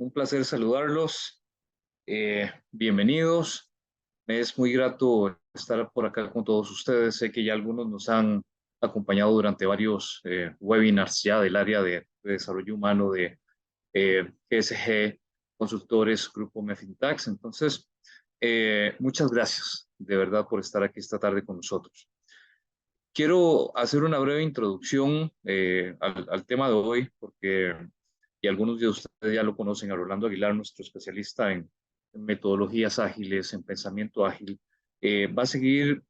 Un placer saludarlos. Bienvenidos. Me es muy grato estar por acá con todos ustedes. Sé que ya algunos nos han acompañado durante varios webinars ya del área de desarrollo humano de GSG, consultores, Grupo Mefintax. Entonces, muchas gracias de verdad por estar aquí esta tarde con nosotros. Quiero hacer una breve introducción al tema de hoy, porque y algunos de ustedes ya lo conocen, a Rolando Aguilar, nuestro especialista en metodologías ágiles, en pensamiento ágil. Va a seguir,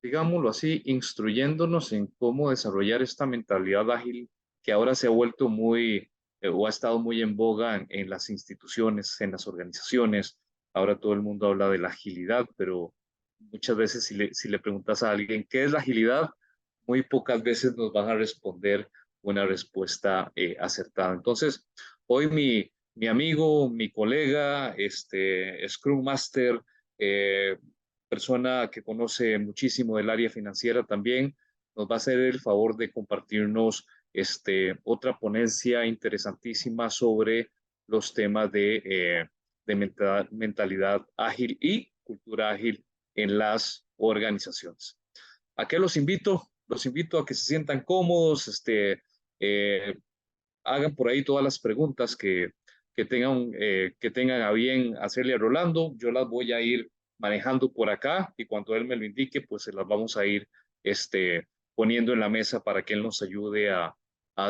digámoslo así, instruyéndonos en cómo desarrollar esta mentalidad ágil que ahora se ha vuelto muy, o ha estado muy en boga en las instituciones, en las organizaciones. Ahora todo el mundo habla de la agilidad, pero muchas veces si le preguntas a alguien qué es la agilidad, muy pocas veces nos van a responder una respuesta acertada. Entonces, hoy mi amigo, mi colega, Scrum Master, persona que conoce muchísimo del área financiera también, nos va a hacer el favor de compartirnos otra ponencia interesantísima sobre los temas de mentalidad ágil y cultura ágil en las organizaciones. ¿A qué los invito? Los invito a que se sientan cómodos, hagan por ahí todas las preguntas que tengan a bien hacerle a Rolando. Yo las voy a ir manejando por acá y cuando él me lo indique, pues se las vamos a ir poniendo en la mesa para que él nos ayude a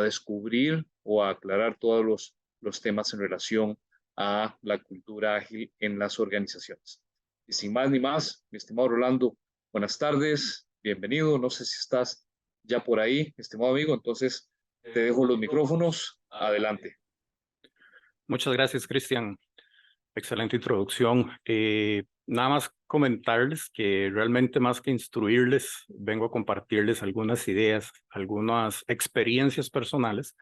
descubrir o a aclarar todos los temas en relación a la cultura ágil en las organizaciones. Y sin más ni más, mi estimado Rolando, buenas tardes, bienvenido. No sé si estás ya por ahí, estimado amigo, entonces te dejo los micrófonos. Adelante. Muchas gracias, Cristian. Excelente introducción. Nada más comentarles que realmente más que instruirles, vengo a compartirles algunas ideas, algunas experiencias personales,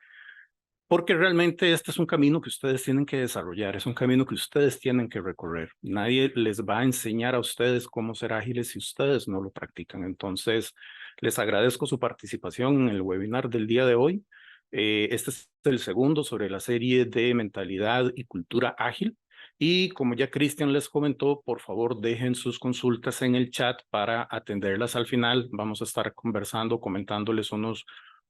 porque realmente este es un camino que ustedes tienen que desarrollar, es un camino que ustedes tienen que recorrer. Nadie les va a enseñar a ustedes cómo ser ágiles si ustedes no lo practican. Entonces, les agradezco su participación en el webinar del día de hoy. Este es el segundo sobre la serie de mentalidad y cultura ágil. Y como ya Cristian les comentó, por favor dejen sus consultas en el chat para atenderlas al final. Vamos a estar conversando, comentándoles unos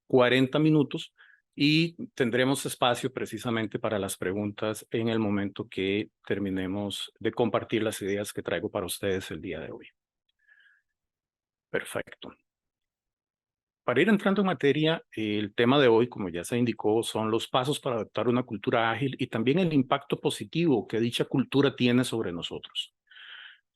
40 minutos y tendremos espacio precisamente para las preguntas en el momento que terminemos de compartir las ideas que traigo para ustedes el día de hoy. Perfecto. Para ir entrando en materia, el tema de hoy, como ya se indicó, son los pasos para adoptar una cultura ágil y también el impacto positivo que dicha cultura tiene sobre nosotros.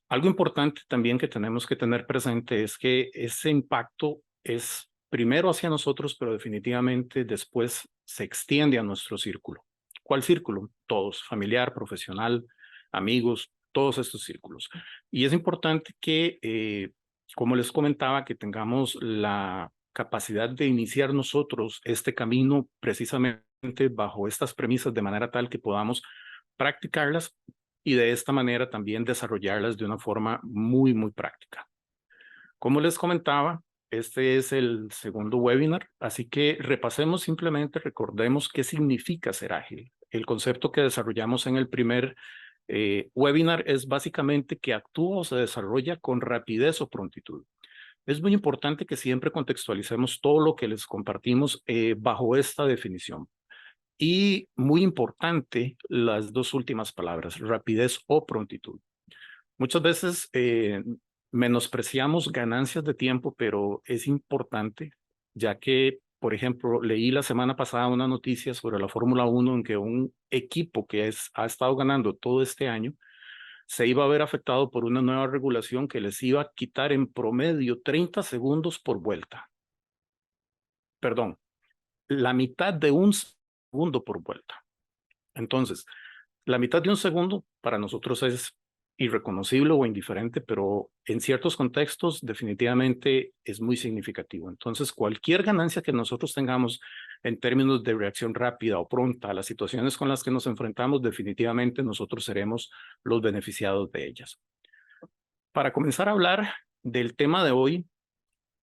Algo importante también que tenemos que tener presente es que ese impacto es primero hacia nosotros, pero definitivamente después se extiende a nuestro círculo. ¿Cuál círculo? Todos, familiar, profesional, amigos, todos estos círculos. Y es importante que, como les comentaba, que tengamos la capacidad de iniciar nosotros este camino precisamente bajo estas premisas de manera tal que podamos practicarlas y de esta manera también desarrollarlas de una forma muy, muy práctica. Como les comentaba, este es el segundo webinar, así que repasemos simplemente, recordemos qué significa ser ágil. El concepto que desarrollamos en el primer webinar es básicamente que actúa o se desarrolla con rapidez o prontitud. Es muy importante que siempre contextualicemos todo lo que les compartimos bajo esta definición. Y muy importante, las dos últimas palabras, rapidez o prontitud. Muchas veces menospreciamos ganancias de tiempo, pero es importante, ya que, por ejemplo, leí la semana pasada una noticia sobre la Fórmula 1 en que un equipo que ha estado ganando todo este año se iba a ver afectado por una nueva regulación que les iba a quitar en promedio 30 segundos por vuelta. Perdón, la mitad de un segundo por vuelta. Entonces, la mitad de un segundo para nosotros es irreconocible o indiferente, pero en ciertos contextos definitivamente es muy significativo. Entonces, cualquier ganancia que nosotros tengamos en términos de reacción rápida o pronta a las situaciones con las que nos enfrentamos, definitivamente nosotros seremos los beneficiados de ellas. Para comenzar a hablar del tema de hoy,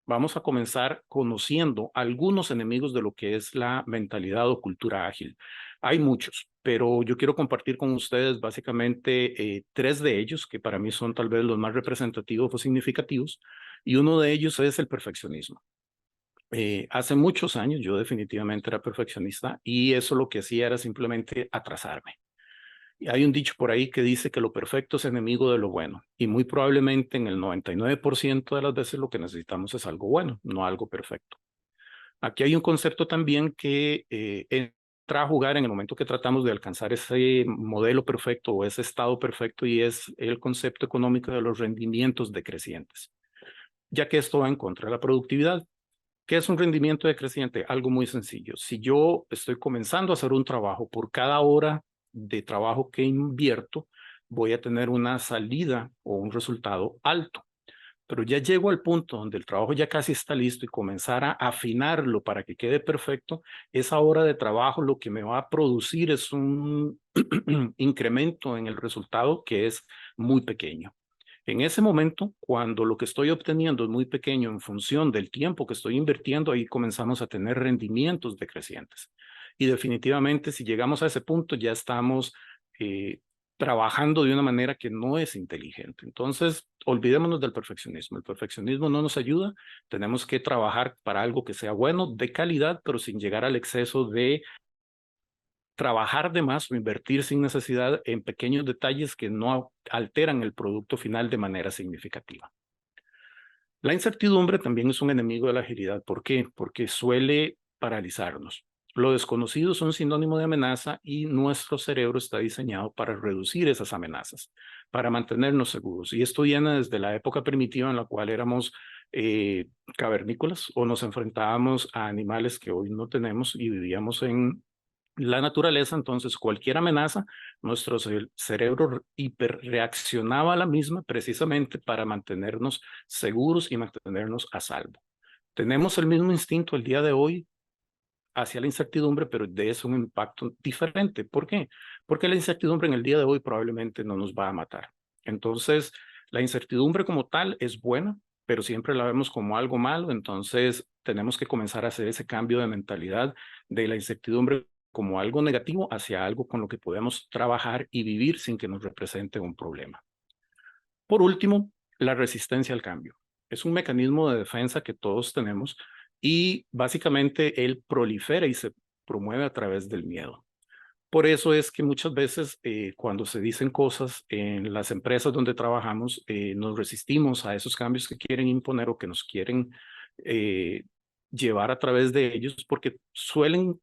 vamos a comenzar conociendo algunos enemigos de lo que es la mentalidad o cultura ágil. Hay muchos, pero yo quiero compartir con ustedes básicamente 3 de ellos, que para mí son tal vez los más representativos o significativos, y uno de ellos es el perfeccionismo. Hace muchos años yo definitivamente era perfeccionista y eso lo que hacía era simplemente atrasarme. Y hay un dicho por ahí que dice que lo perfecto es enemigo de lo bueno y muy probablemente en el 99% de las veces lo que necesitamos es algo bueno, no algo perfecto. Aquí hay un concepto también que entra a jugar en el momento que tratamos de alcanzar ese modelo perfecto o ese estado perfecto y es el concepto económico de los rendimientos decrecientes, ya que esto va en contra de la productividad. ¿Qué es un rendimiento decreciente? Algo muy sencillo. Si yo estoy comenzando a hacer un trabajo, por cada hora de trabajo que invierto, voy a tener una salida o un resultado alto. Pero ya llego al punto donde el trabajo ya casi está listo y comenzar a afinarlo para que quede perfecto, esa hora de trabajo lo que me va a producir es un incremento en el resultado que es muy pequeño. En ese momento, cuando lo que estoy obteniendo es muy pequeño en función del tiempo que estoy invirtiendo, ahí comenzamos a tener rendimientos decrecientes. Y definitivamente, si llegamos a ese punto, ya estamos eh, trabajando de una manera que no es inteligente. Entonces, olvidémonos del perfeccionismo. El perfeccionismo no nos ayuda. Tenemos que trabajar para algo que sea bueno, de calidad, pero sin llegar al exceso de trabajar de más o invertir sin necesidad en pequeños detalles que no alteran el producto final de manera significativa. La incertidumbre también es un enemigo de la agilidad. ¿Por qué? Porque suele paralizarnos. Lo desconocido es un sinónimo de amenaza y nuestro cerebro está diseñado para reducir esas amenazas, para mantenernos seguros. Y esto viene desde la época primitiva en la cual éramos cavernícolas o nos enfrentábamos a animales que hoy no tenemos y vivíamos en la naturaleza. Entonces cualquier amenaza, nuestro cerebro hiperreaccionaba a la misma precisamente para mantenernos seguros y mantenernos a salvo. Tenemos el mismo instinto el día de hoy hacia la incertidumbre, pero de eso un impacto diferente. ¿Por qué? Porque la incertidumbre en el día de hoy probablemente no nos va a matar. Entonces, la incertidumbre como tal es buena, pero siempre la vemos como algo malo. Entonces, tenemos que comenzar a hacer ese cambio de mentalidad de la incertidumbre como algo negativo hacia algo con lo que podemos trabajar y vivir sin que nos represente un problema. Por último, la resistencia al cambio. Es un mecanismo de defensa que todos tenemos y básicamente él prolifera y se promueve a través del miedo. Por eso es que muchas veces cuando se dicen cosas en las empresas donde trabajamos, nos resistimos a esos cambios que quieren imponer o que nos quieren eh, llevar a través de ellos porque suelen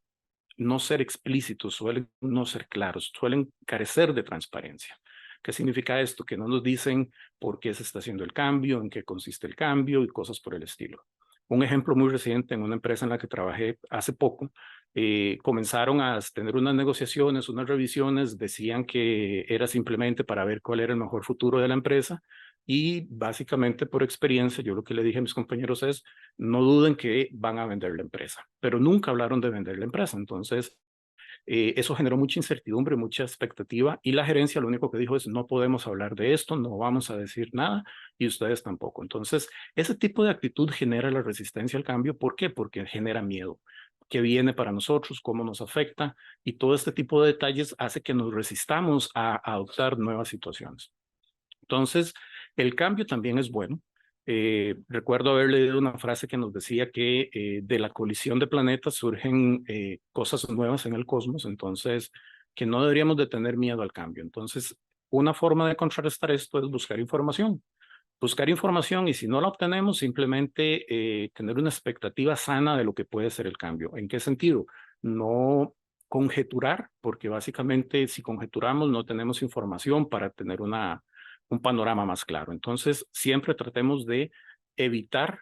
no ser explícitos, suelen no ser claros, suelen carecer de transparencia. ¿Qué significa esto? Que no nos dicen por qué se está haciendo el cambio, en qué consiste el cambio y cosas por el estilo. Un ejemplo muy reciente en una empresa en la que trabajé hace poco, comenzaron a tener unas negociaciones, unas revisiones, decían que era simplemente para ver cuál era el mejor futuro de la empresa y básicamente por experiencia, yo lo que le dije a mis compañeros es, no duden que van a vender la empresa, pero nunca hablaron de vender la empresa. Entonces, eso generó mucha incertidumbre, mucha expectativa y la gerencia lo único que dijo es no podemos hablar de esto, no vamos a decir nada y ustedes tampoco. Entonces, ese tipo de actitud genera la resistencia al cambio. ¿Por qué? Porque genera miedo. ¿Qué viene para nosotros? ¿Cómo nos afecta? Y todo este tipo de detalles hace que nos resistamos a adoptar nuevas situaciones. Entonces, el cambio también es bueno. Recuerdo haber leído una frase que nos decía que de la colisión de planetas surgen cosas nuevas en el cosmos, entonces que no deberíamos de tener miedo al cambio. Entonces, una forma de contrarrestar esto es buscar información. Buscar información y si no la obtenemos, simplemente tener una expectativa sana de lo que puede ser el cambio. ¿En qué sentido? No conjeturar, porque básicamente si conjeturamos no tenemos información para tener un panorama más claro. Entonces, siempre tratemos de evitar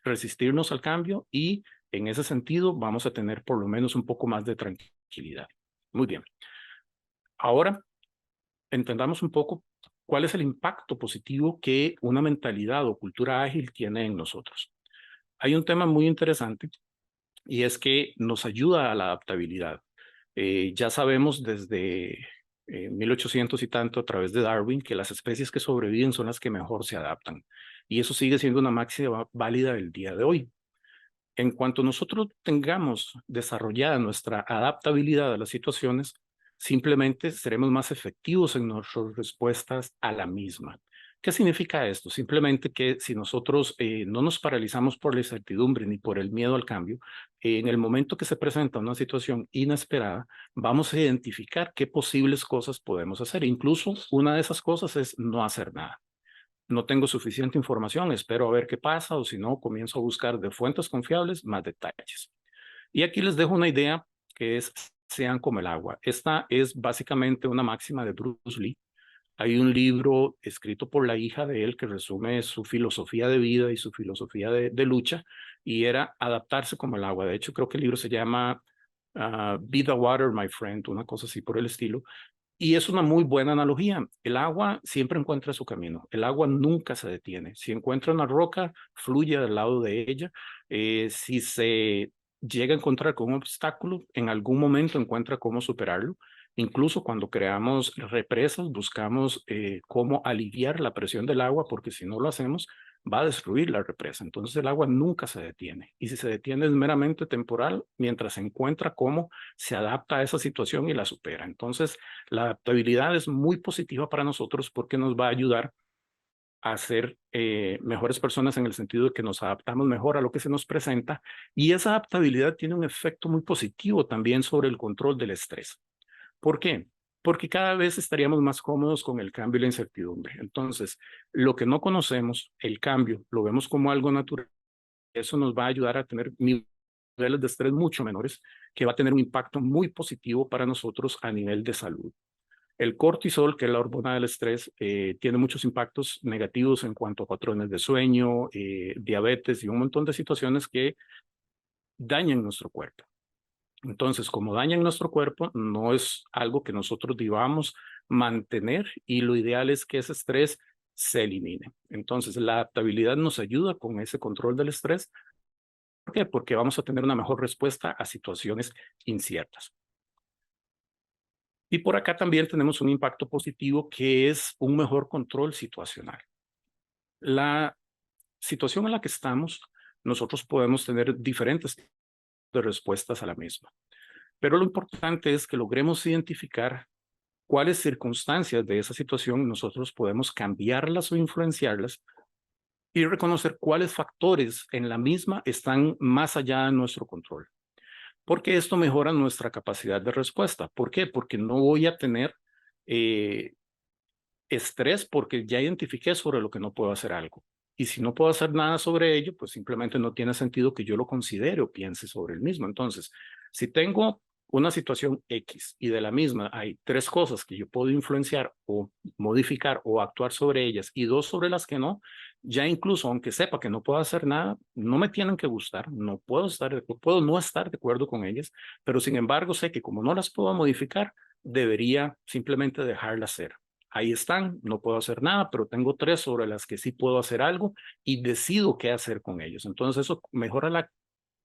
resistirnos al cambio y en ese sentido vamos a tener por lo menos un poco más de tranquilidad. Muy bien. Ahora entendamos un poco cuál es el impacto positivo que una mentalidad o cultura ágil tiene en nosotros. Hay un tema muy interesante y es que nos ayuda a la adaptabilidad. Ya sabemos desde 1800 y tanto a través de Darwin que las especies que sobreviven son las que mejor se adaptan. y eso sigue siendo una máxima válida del día de hoy. En cuanto nosotros tengamos desarrollada nuestra adaptabilidad a las situaciones, simplemente seremos más efectivos en nuestras respuestas a la misma. ¿Qué significa esto? Simplemente que si nosotros no nos paralizamos por la incertidumbre ni por el miedo al cambio, en el momento que se presenta una situación inesperada, vamos a identificar qué posibles cosas podemos hacer. Incluso una de esas cosas es no hacer nada. No tengo suficiente información, espero a ver qué pasa, o si no, comienzo a buscar de fuentes confiables más detalles. Y aquí les dejo una idea que es: sean como el agua. Esta es básicamente una máxima de Bruce Lee. Hay un libro escrito por la hija de él que resume su filosofía de vida y su filosofía de lucha, y era adaptarse como el agua. De hecho, creo que el libro se llama Be the Water, My Friend, una cosa así por el estilo. Y es una muy buena analogía. El agua siempre encuentra su camino. El agua nunca se detiene. Si encuentra una roca, fluye al lado de ella. Si se llega a encontrar con un obstáculo, en algún momento encuentra cómo superarlo. Incluso cuando creamos represas, buscamos cómo aliviar la presión del agua, porque si no lo hacemos, va a destruir la represa. Entonces el agua nunca se detiene. Y si se detiene es meramente temporal, mientras se encuentra cómo se adapta a esa situación y la supera. Entonces, la adaptabilidad es muy positiva para nosotros porque nos va a ayudar a ser mejores personas en el sentido de que nos adaptamos mejor a lo que se nos presenta, y esa adaptabilidad tiene un efecto muy positivo también sobre el control del estrés. ¿Por qué? Porque cada vez estaríamos más cómodos con el cambio y la incertidumbre. Entonces, lo que no conocemos, el cambio, lo vemos como algo natural. Eso nos va a ayudar a tener niveles de estrés mucho menores, que va a tener un impacto muy positivo para nosotros a nivel de salud. El cortisol, que es la hormona del estrés, tiene muchos impactos negativos en cuanto a patrones de sueño, diabetes y un montón de situaciones que dañan nuestro cuerpo. Entonces, como dañan nuestro cuerpo, no es algo que nosotros debamos mantener, y lo ideal es que ese estrés se elimine. Entonces, la adaptabilidad nos ayuda con ese control del estrés. ¿Por qué? Porque vamos a tener una mejor respuesta a situaciones inciertas. Y por acá también tenemos un impacto positivo, que es un mejor control situacional. La situación en la que estamos, nosotros podemos tener diferentes de respuestas a la misma, pero lo importante es que logremos identificar cuáles circunstancias de esa situación nosotros podemos cambiarlas o influenciarlas, y reconocer cuáles factores en la misma están más allá de nuestro control. Porque esto mejora nuestra capacidad de respuesta. ¿Por qué? Porque no voy a tener eh, estrés porque ya identifiqué sobre lo que no puedo hacer algo. Y si no puedo hacer nada sobre ello, pues simplemente no tiene sentido que yo lo considere o piense sobre el mismo. Entonces, si tengo una situación X y de la misma hay tres cosas que yo puedo influenciar o modificar o actuar sobre ellas, y dos sobre las que no, ya incluso aunque sepa que no puedo hacer nada, no me tienen que gustar, no puedo puedo no estar de acuerdo con ellas, pero sin embargo sé que como no las puedo modificar, debería simplemente dejarlas ser. Ahí están, no puedo hacer nada, pero tengo tres sobre las que sí puedo hacer algo, y decido qué hacer con ellos. Entonces eso mejora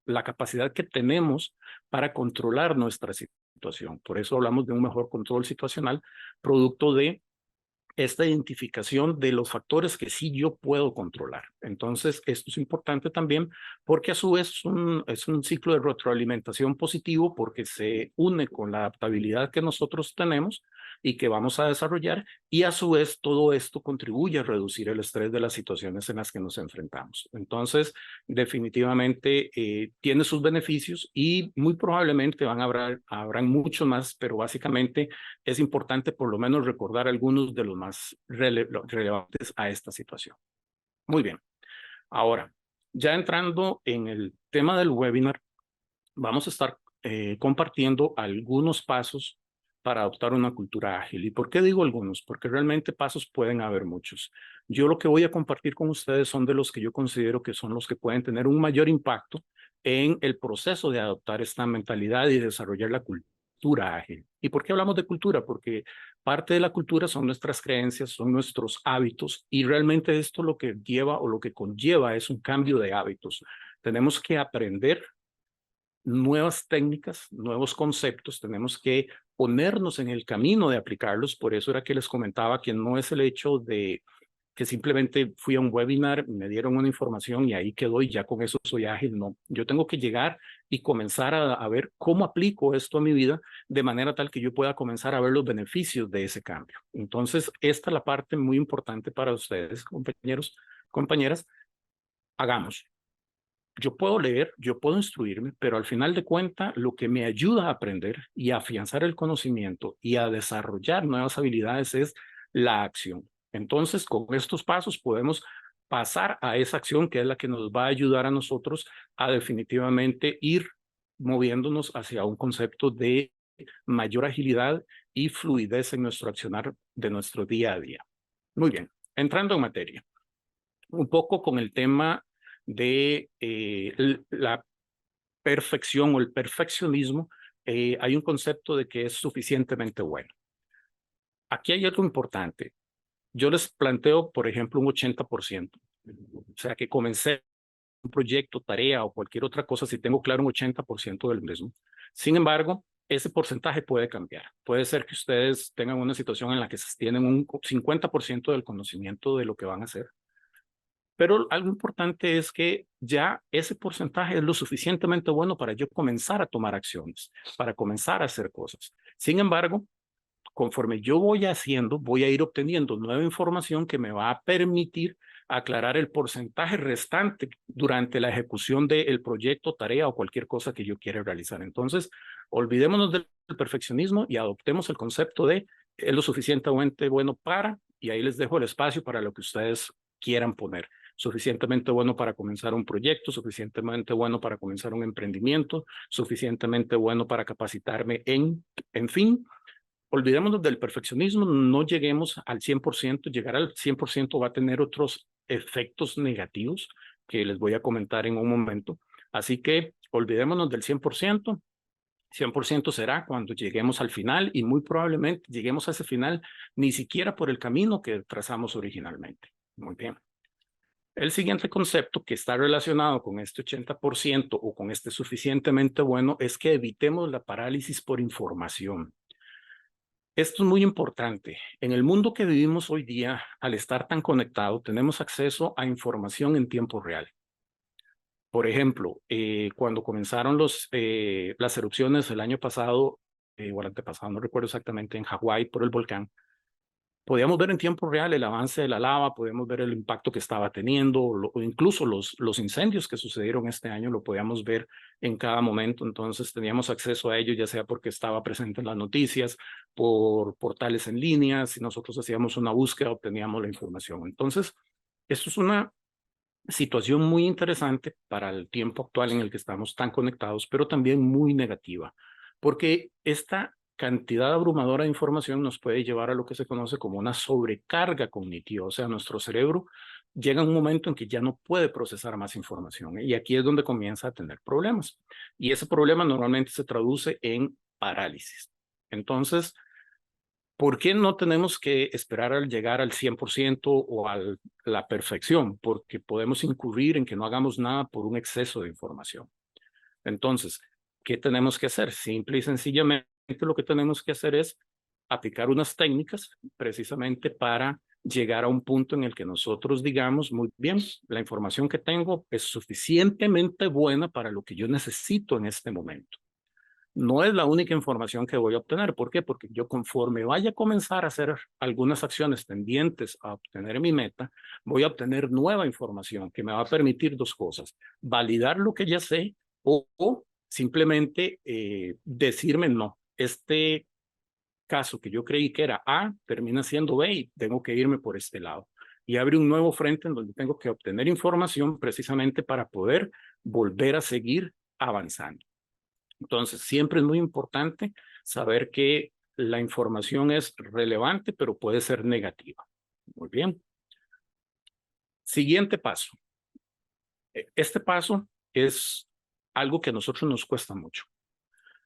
la capacidad que tenemos para controlar nuestra situación. Por eso hablamos de un mejor control situacional, producto de esta identificación de los factores que sí yo puedo controlar. Entonces, esto es importante también porque a su vez es un ciclo de retroalimentación positivo, porque se une con la adaptabilidad que nosotros tenemos y que vamos a desarrollar, y a su vez todo esto contribuye a reducir el estrés de las situaciones en las que nos enfrentamos. Entonces, definitivamente tiene sus beneficios, y muy probablemente habrán muchos más, pero básicamente es importante por lo menos recordar algunos de los más relevantes a esta situación. Muy bien. Ahora, ya entrando en el tema del webinar, vamos a estar compartiendo algunos pasos para adoptar una cultura ágil. ¿Y por qué digo algunos? Porque realmente pasos pueden haber muchos. Yo lo que voy a compartir con ustedes son de los que yo considero que son los que pueden tener un mayor impacto en el proceso de adoptar esta mentalidad y desarrollar la cultura ágil. ¿Y por qué hablamos de cultura? Porque parte de la cultura son nuestras creencias, son nuestros hábitos, y realmente esto lo que lleva o lo que conlleva es un cambio de hábitos. Tenemos que aprender nuevas técnicas, nuevos conceptos, tenemos que ponernos en el camino de aplicarlos. Por eso era que les comentaba que no es el hecho de que simplemente fui a un webinar, me dieron una información y ahí quedó y ya con eso soy ágil. No, yo tengo que llegar y comenzar a ver cómo aplico esto a mi vida de manera tal que yo pueda comenzar a ver los beneficios de ese cambio. Entonces, esta es la parte muy importante para ustedes, compañeros, compañeras. Hagamos. Yo puedo leer, yo puedo instruirme, pero al final de cuentas, lo que me ayuda a aprender y a afianzar el conocimiento y a desarrollar nuevas habilidades es la acción. Entonces, con estos pasos podemos pasar a esa acción que es la que nos va a ayudar a nosotros a definitivamente ir moviéndonos hacia un concepto de mayor agilidad y fluidez en nuestro accionar de nuestro día a día. Muy bien, entrando en materia, un poco con el tema de la perfección o el perfeccionismo, hay un concepto de que es suficientemente bueno. Aquí hay algo importante. Yo les planteo, por ejemplo, un 80%. O sea, que comencé un proyecto, tarea o cualquier otra cosa si tengo claro un 80% del mismo. Sin embargo, ese porcentaje puede cambiar. Puede ser que ustedes tengan una situación en la que tienen un 50% del conocimiento de lo que van a hacer. Pero algo importante es que ya ese porcentaje es lo suficientemente bueno para yo comenzar a tomar acciones, para comenzar a hacer cosas. Sin embargo, conforme yo voy haciendo, voy a ir obteniendo nueva información que me va a permitir aclarar el porcentaje restante durante la ejecución del proyecto, tarea o cualquier cosa que yo quiera realizar. Entonces, olvidémonos del perfeccionismo y adoptemos el concepto de es lo suficientemente bueno para, y ahí les dejo el espacio para lo que ustedes quieran poner. Suficientemente bueno para comenzar un proyecto, suficientemente bueno para comenzar un emprendimiento, suficientemente bueno para capacitarme en fin, olvidémonos del perfeccionismo, no lleguemos al 100%, llegar al 100% va a tener otros efectos negativos que les voy a comentar en un momento. Así que olvidémonos del 100%, 100% será cuando lleguemos al final y muy probablemente lleguemos a ese final ni siquiera por el camino que trazamos originalmente. Muy bien. El siguiente concepto que está relacionado con este 80% o con este suficientemente bueno es que evitemos la parálisis por información. Esto es muy importante. En el mundo que vivimos hoy día, al estar tan conectado, tenemos acceso a información en tiempo real. Por ejemplo, cuando comenzaron las erupciones el año pasado, o el antepasado, no recuerdo exactamente, en Hawái por el volcán, podíamos ver en tiempo real el avance de la lava, podíamos ver el impacto que estaba teniendo, o incluso los incendios que sucedieron este año, lo podíamos ver en cada momento. Entonces teníamos acceso a ello, ya sea porque estaba presente en las noticias, por portales en línea, si nosotros hacíamos una búsqueda, obteníamos la información. Entonces, esto es una situación muy interesante para el tiempo actual en el que estamos tan conectados, pero también muy negativa, porque esta cantidad abrumadora de información nos puede llevar a lo que se conoce como una sobrecarga cognitiva, o sea, nuestro cerebro llega a un momento en que ya no puede procesar más información, y aquí es donde comienza a tener problemas, y ese problema normalmente se traduce en parálisis. Entonces, ¿por qué no tenemos que esperar al llegar al 100% o a la perfección? Porque podemos incurrir en que no hagamos nada por un exceso de información. Entonces, ¿qué tenemos que hacer? Simple y sencillamente lo que tenemos que hacer es aplicar unas técnicas precisamente para llegar a un punto en el que nosotros digamos, muy bien, la información que tengo es suficientemente buena para lo que yo necesito en este momento. No es la única información que voy a obtener. ¿Por qué? Porque yo conforme vaya a comenzar a hacer algunas acciones tendientes a obtener mi meta, voy a obtener nueva información que me va a permitir dos cosas: validar lo que ya sé o simplemente decirme no. Este caso que yo creí que era A termina siendo B y tengo que irme por este lado. Y abre un nuevo frente en donde tengo que obtener información precisamente para poder volver a seguir avanzando. Entonces, siempre es muy importante saber que la información es relevante, pero puede ser negativa. Muy bien. Siguiente paso. Este paso es algo que a nosotros nos cuesta mucho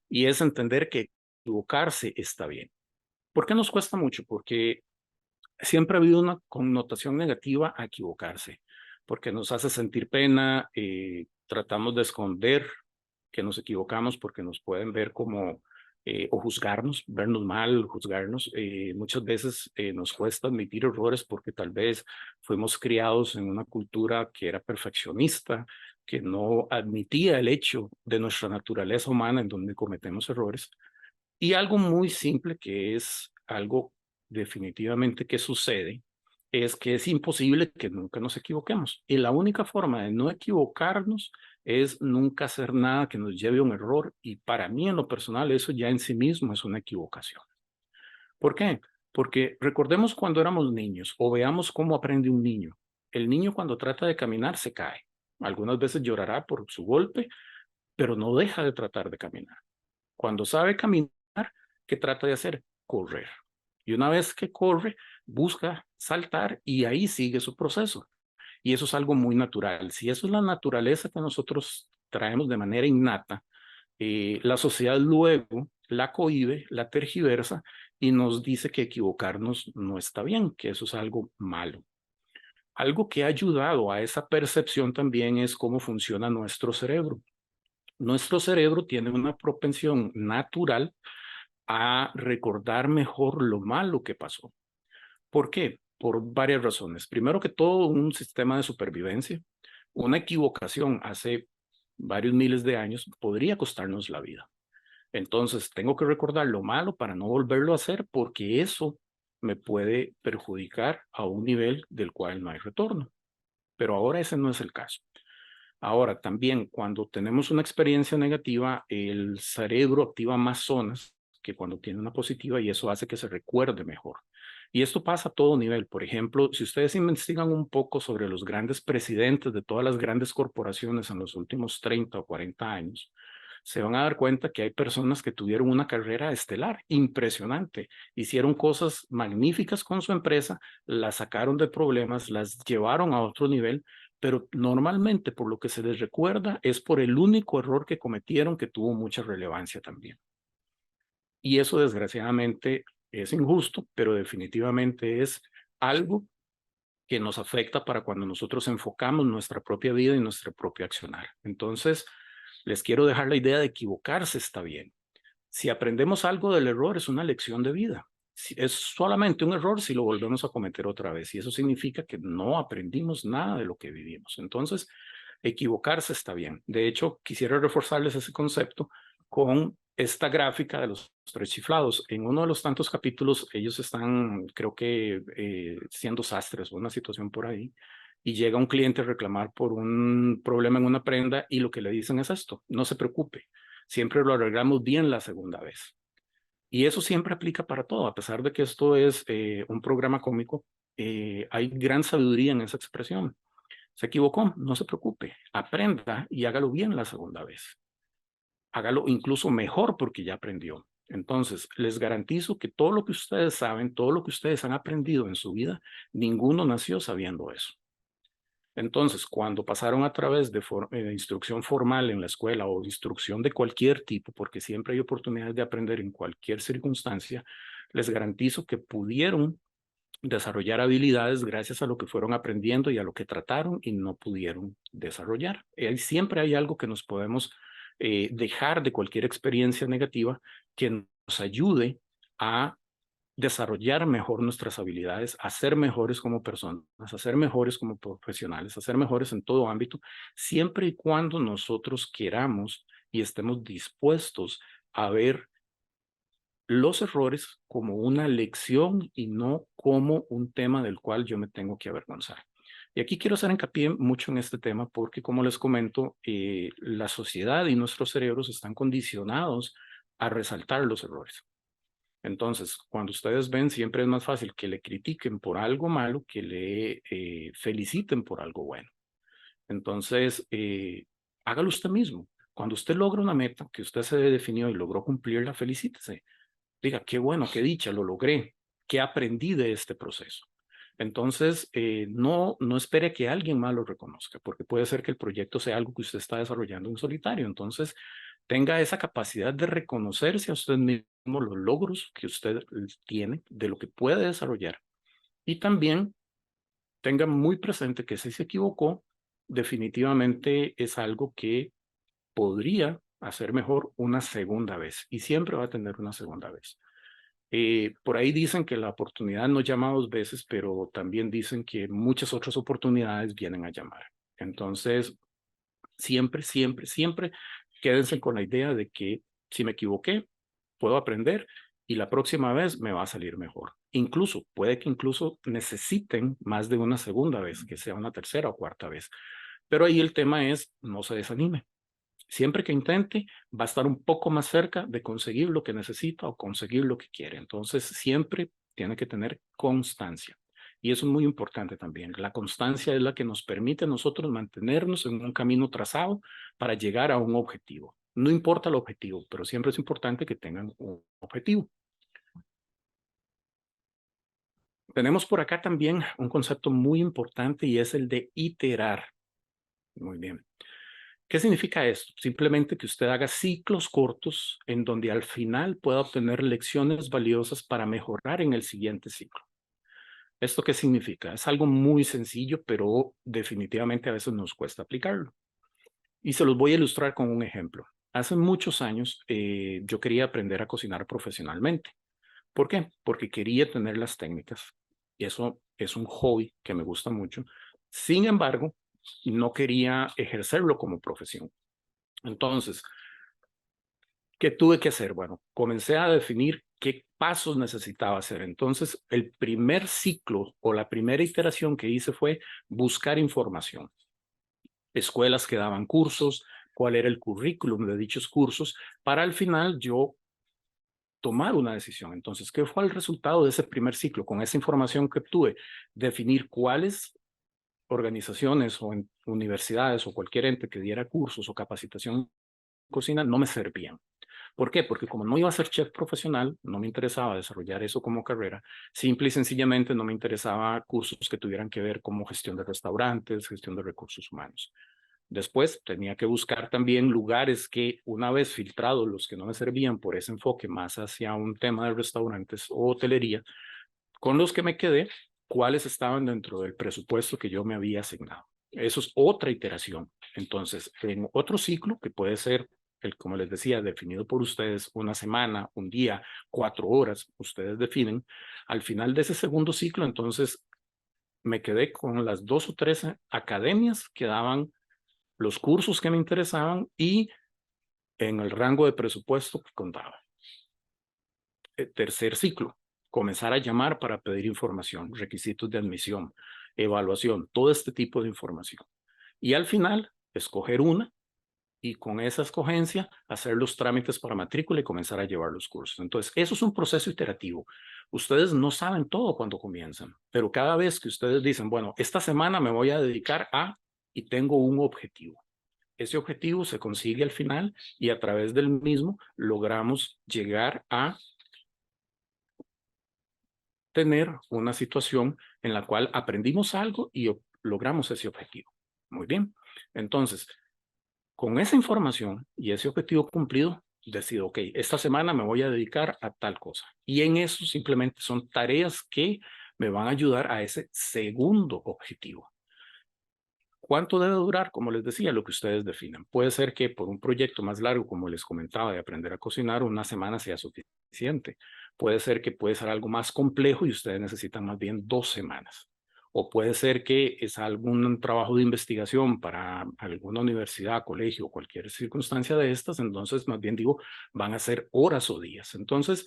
y es entender que equivocarse está bien. ¿Por qué nos cuesta mucho? Porque siempre ha habido una connotación negativa a equivocarse, porque nos hace sentir pena, tratamos de esconder que nos equivocamos porque nos pueden ver como o juzgarnos, vernos mal, juzgarnos. Muchas veces nos cuesta admitir errores porque tal vez fuimos criados en una cultura que era perfeccionista, que no admitía el hecho de nuestra naturaleza humana en donde cometemos errores. Y algo muy simple que es algo definitivamente que sucede es que es imposible que nunca nos equivoquemos. Y la única forma de no equivocarnos es nunca hacer nada que nos lleve a un error. Y para mí, en lo personal, eso ya en sí mismo es una equivocación. ¿Por qué? Porque recordemos cuando éramos niños o veamos cómo aprende un niño. El niño cuando trata de caminar se cae. Algunas veces llorará por su golpe, pero no deja de tratar de caminar. Cuando sabe caminar, ¿qué trata de hacer? Correr. Y una vez que corre, busca saltar y ahí sigue su proceso. Y eso es algo muy natural. Si eso es la naturaleza que nosotros traemos de manera innata, la sociedad luego la cohíbe, la tergiversa y nos dice que equivocarnos no está bien, que eso es algo malo. Algo que ha ayudado a esa percepción también es cómo funciona nuestro cerebro. Nuestro cerebro tiene una propensión natural a recordar mejor lo malo que pasó. ¿Por qué? Por varias razones. Primero que todo, un sistema de supervivencia. Una equivocación hace varios miles de años podría costarnos la vida. Entonces, tengo que recordar lo malo para no volverlo a hacer porque eso me puede perjudicar a un nivel del cual no hay retorno. Pero ahora ese no es el caso. Ahora, también cuando tenemos una experiencia negativa, el cerebro activa más zonas que cuando tiene una positiva y eso hace que se recuerde mejor. Y esto pasa a todo nivel. Por ejemplo, si ustedes investigan un poco sobre los grandes presidentes de todas las grandes corporaciones en los últimos 30 o 40 años, se van a dar cuenta que hay personas que tuvieron una carrera estelar impresionante, hicieron cosas magníficas con su empresa, las sacaron de problemas, las llevaron a otro nivel, pero normalmente por lo que se les recuerda es por el único error que cometieron que tuvo mucha relevancia también. Y eso desgraciadamente es injusto, pero definitivamente es algo que nos afecta para cuando nosotros enfocamos nuestra propia vida y nuestra propia accionar. Entonces, les quiero dejar la idea de equivocarse está bien. Si aprendemos algo del error, es una lección de vida. Es solamente un error si lo volvemos a cometer otra vez. Y eso significa que no aprendimos nada de lo que vivimos. Entonces, equivocarse está bien. De hecho, quisiera reforzarles ese concepto con esta gráfica de los tres chiflados. En uno de los tantos capítulos, ellos están, creo que, siendo sastres o una situación por ahí, y llega un cliente a reclamar por un problema en una prenda y lo que le dicen es esto: no se preocupe, siempre lo arreglamos bien la segunda vez. Y eso siempre aplica para todo, a pesar de que esto es un programa cómico, hay gran sabiduría en esa expresión. Se equivocó, no se preocupe, aprenda y hágalo bien la segunda vez. Hágalo incluso mejor porque ya aprendió. Entonces, les garantizo que todo lo que ustedes saben, todo lo que ustedes han aprendido en su vida, ninguno nació sabiendo eso. Entonces, cuando pasaron a través de instrucción formal en la escuela o instrucción de cualquier tipo, porque siempre hay oportunidades de aprender en cualquier circunstancia, les garantizo que pudieron desarrollar habilidades gracias a lo que fueron aprendiendo y a lo que trataron y no pudieron desarrollar. Siempre hay algo que nos podemos dejar de cualquier experiencia negativa que nos ayude a desarrollar mejor nuestras habilidades, a ser mejores como personas, a ser mejores como profesionales, a ser mejores en todo ámbito, siempre y cuando nosotros queramos y estemos dispuestos a ver los errores como una lección y no como un tema del cual yo me tengo que avergonzar. Y aquí quiero hacer hincapié mucho en este tema porque, como les comento, la sociedad y nuestros cerebros están condicionados a resaltar los errores. Entonces, cuando ustedes ven, siempre es más fácil que le critiquen por algo malo que le feliciten por algo bueno. Entonces, hágalo usted mismo. Cuando usted logra una meta que usted se definió y logró cumplirla, felicítese. Diga, qué bueno, qué dicha, lo logré, qué aprendí de este proceso. Entonces, no espere que alguien más lo reconozca, porque puede ser que el proyecto sea algo que usted está desarrollando en solitario. Entonces, tenga esa capacidad de reconocerse a usted mismo los logros que usted tiene, de lo que puede desarrollar. Y también tenga muy presente que si se equivocó, definitivamente es algo que podría hacer mejor una segunda vez y siempre va a tener una segunda vez. Por ahí dicen que la oportunidad no llama 2 veces, pero también dicen que muchas otras oportunidades vienen a llamar. Entonces, siempre, siempre, siempre quédense con la idea de que si me equivoqué, puedo aprender y la próxima vez me va a salir mejor. Incluso, puede que incluso necesiten más de una segunda vez, que sea una tercera o cuarta vez. Pero ahí el tema es, no se desanime. Siempre que intente, va a estar un poco más cerca de conseguir lo que necesita o conseguir lo que quiere. Entonces, siempre tiene que tener constancia. Y eso es muy importante también. La constancia es la que nos permite a nosotros mantenernos en un camino trazado para llegar a un objetivo. No importa el objetivo, pero siempre es importante que tengan un objetivo. Tenemos por acá también un concepto muy importante y es el de iterar. Muy bien. ¿Qué significa esto? Simplemente que usted haga ciclos cortos en donde al final pueda obtener lecciones valiosas para mejorar en el siguiente ciclo. ¿Esto qué significa? Es algo muy sencillo, pero definitivamente a veces nos cuesta aplicarlo. Y se los voy a ilustrar con un ejemplo. Hace muchos años yo quería aprender a cocinar profesionalmente. ¿Por qué? Porque quería tener las técnicas. Y eso es un hobby que me gusta mucho. Sin embargo, no quería ejercerlo como profesión. Entonces, ¿qué tuve que hacer? Bueno, comencé a definir qué pasos necesitaba hacer. Entonces, el primer ciclo o la primera iteración que hice fue buscar información. Escuelas que daban cursos, cuál era el currículum de dichos cursos, para al final yo tomar una decisión. Entonces, ¿qué fue el resultado de ese primer ciclo? Con esa información que obtuve, definir cuáles organizaciones o universidades o cualquier ente que diera cursos o capacitación en cocina no me servían. ¿Por qué? Porque como no iba a ser chef profesional, no me interesaba desarrollar eso como carrera, simple y sencillamente no me interesaba cursos que tuvieran que ver como gestión de restaurantes, gestión de recursos humanos. Después tenía que buscar también lugares que una vez filtrados los que no me servían por ese enfoque más hacia un tema de restaurantes o hotelería, con los que me quedé, cuáles estaban dentro del presupuesto que yo me había asignado. Eso es otra iteración. Entonces, en otro ciclo, que puede ser, como les decía, definido por ustedes, una semana, un día, 4 horas, ustedes definen, al final de ese segundo ciclo, entonces me quedé con las 2 o 3 academias que daban los cursos que me interesaban y en el rango de presupuesto que contaba. Tercer ciclo, comenzar a llamar para pedir información, requisitos de admisión, evaluación, todo este tipo de información. Y al final, escoger una y con esa escogencia hacer los trámites para matrícula y comenzar a llevar los cursos. Entonces, eso es un proceso iterativo. Ustedes no saben todo cuando comienzan, pero cada vez que ustedes dicen, bueno, esta semana me voy a dedicar a y tengo un objetivo. Ese objetivo se consigue al final y a través del mismo logramos llegar a tener una situación en la cual aprendimos algo y logramos ese objetivo. Muy bien. Entonces, con esa información y ese objetivo cumplido, decido, ok, esta semana me voy a dedicar a tal cosa. Y en eso simplemente son tareas que me van a ayudar a ese segundo objetivo. ¿Cuánto debe durar? Como les decía, lo que ustedes definan. Puede ser que por un proyecto más largo, como les comentaba, de aprender a cocinar, una semana sea suficiente. Puede ser que puede ser algo más complejo y ustedes necesitan más bien 2 semanas. O puede ser que es algún trabajo de investigación para alguna universidad, colegio o cualquier circunstancia de estas, entonces más bien digo, van a ser horas o días. Entonces,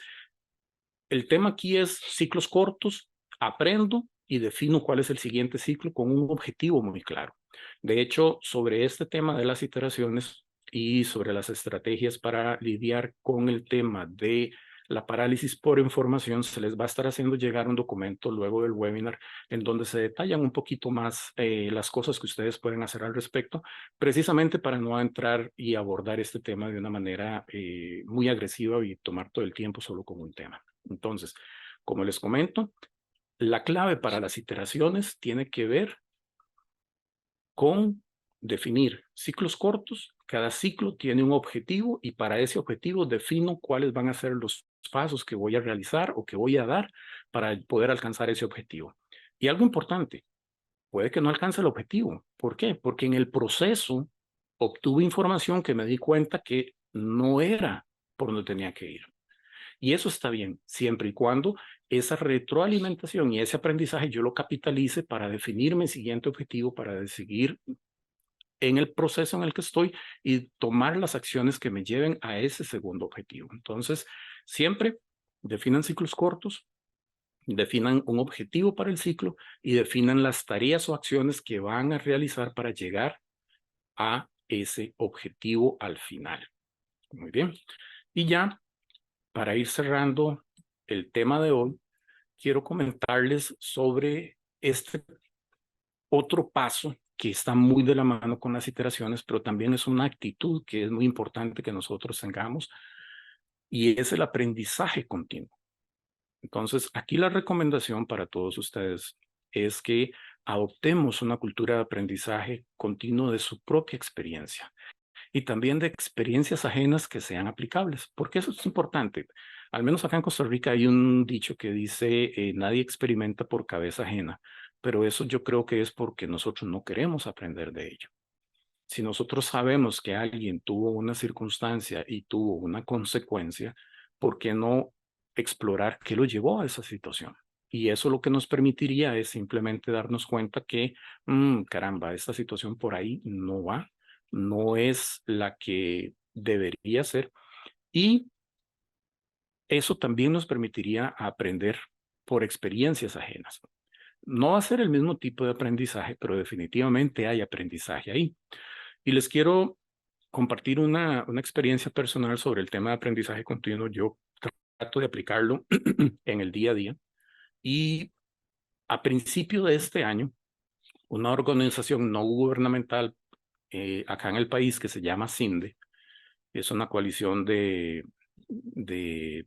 el tema aquí es ciclos cortos, aprendo y defino cuál es el siguiente ciclo con un objetivo muy claro. De hecho, sobre este tema de las iteraciones y sobre las estrategias para lidiar con el tema de la parálisis por información, se les va a estar haciendo llegar un documento luego del webinar en donde se detallan un poquito más las cosas que ustedes pueden hacer al respecto, precisamente para no entrar y abordar este tema de una manera muy agresiva y tomar todo el tiempo solo con un tema. Entonces, como les comento, la clave para las iteraciones tiene que ver con definir ciclos cortos. Cada ciclo tiene un objetivo y para ese objetivo defino cuáles van a ser los pasos que voy a realizar o que voy a dar para poder alcanzar ese objetivo. Y algo importante, puede que no alcance el objetivo. ¿Por qué? Porque en el proceso obtuve información que me di cuenta que no era por donde tenía que ir. Y eso está bien, siempre y cuando esa retroalimentación y ese aprendizaje yo lo capitalice para definir mi siguiente objetivo, para seguir en el proceso en el que estoy y tomar las acciones que me lleven a ese segundo objetivo. Entonces, siempre definan ciclos cortos, definan un objetivo para el ciclo y definan las tareas o acciones que van a realizar para llegar a ese objetivo al final. Muy bien. Y ya, para ir cerrando el tema de hoy, quiero comentarles sobre este otro paso que está muy de la mano con las iteraciones, pero también es una actitud que es muy importante que nosotros tengamos, y es el aprendizaje continuo. Entonces, aquí la recomendación para todos ustedes es que adoptemos una cultura de aprendizaje continuo de su propia experiencia y también de experiencias ajenas que sean aplicables, porque eso es importante. Al menos acá en Costa Rica hay un dicho que dice, nadie experimenta por cabeza ajena, pero eso yo creo que es porque nosotros no queremos aprender de ello. Si nosotros sabemos que alguien tuvo una circunstancia y tuvo una consecuencia, ¿por qué no explorar qué lo llevó a esa situación? Y eso lo que nos permitiría es simplemente darnos cuenta que, caramba, esta situación por ahí no va, no es la que debería ser. Y eso también nos permitiría aprender por experiencias ajenas. No va a ser el mismo tipo de aprendizaje, pero definitivamente hay aprendizaje ahí. Y les quiero compartir una experiencia personal sobre el tema de aprendizaje continuo. Yo trato de aplicarlo en el día a día. Y a principio de este año, una organización no gubernamental acá en el país que se llama CINDE, es una coalición de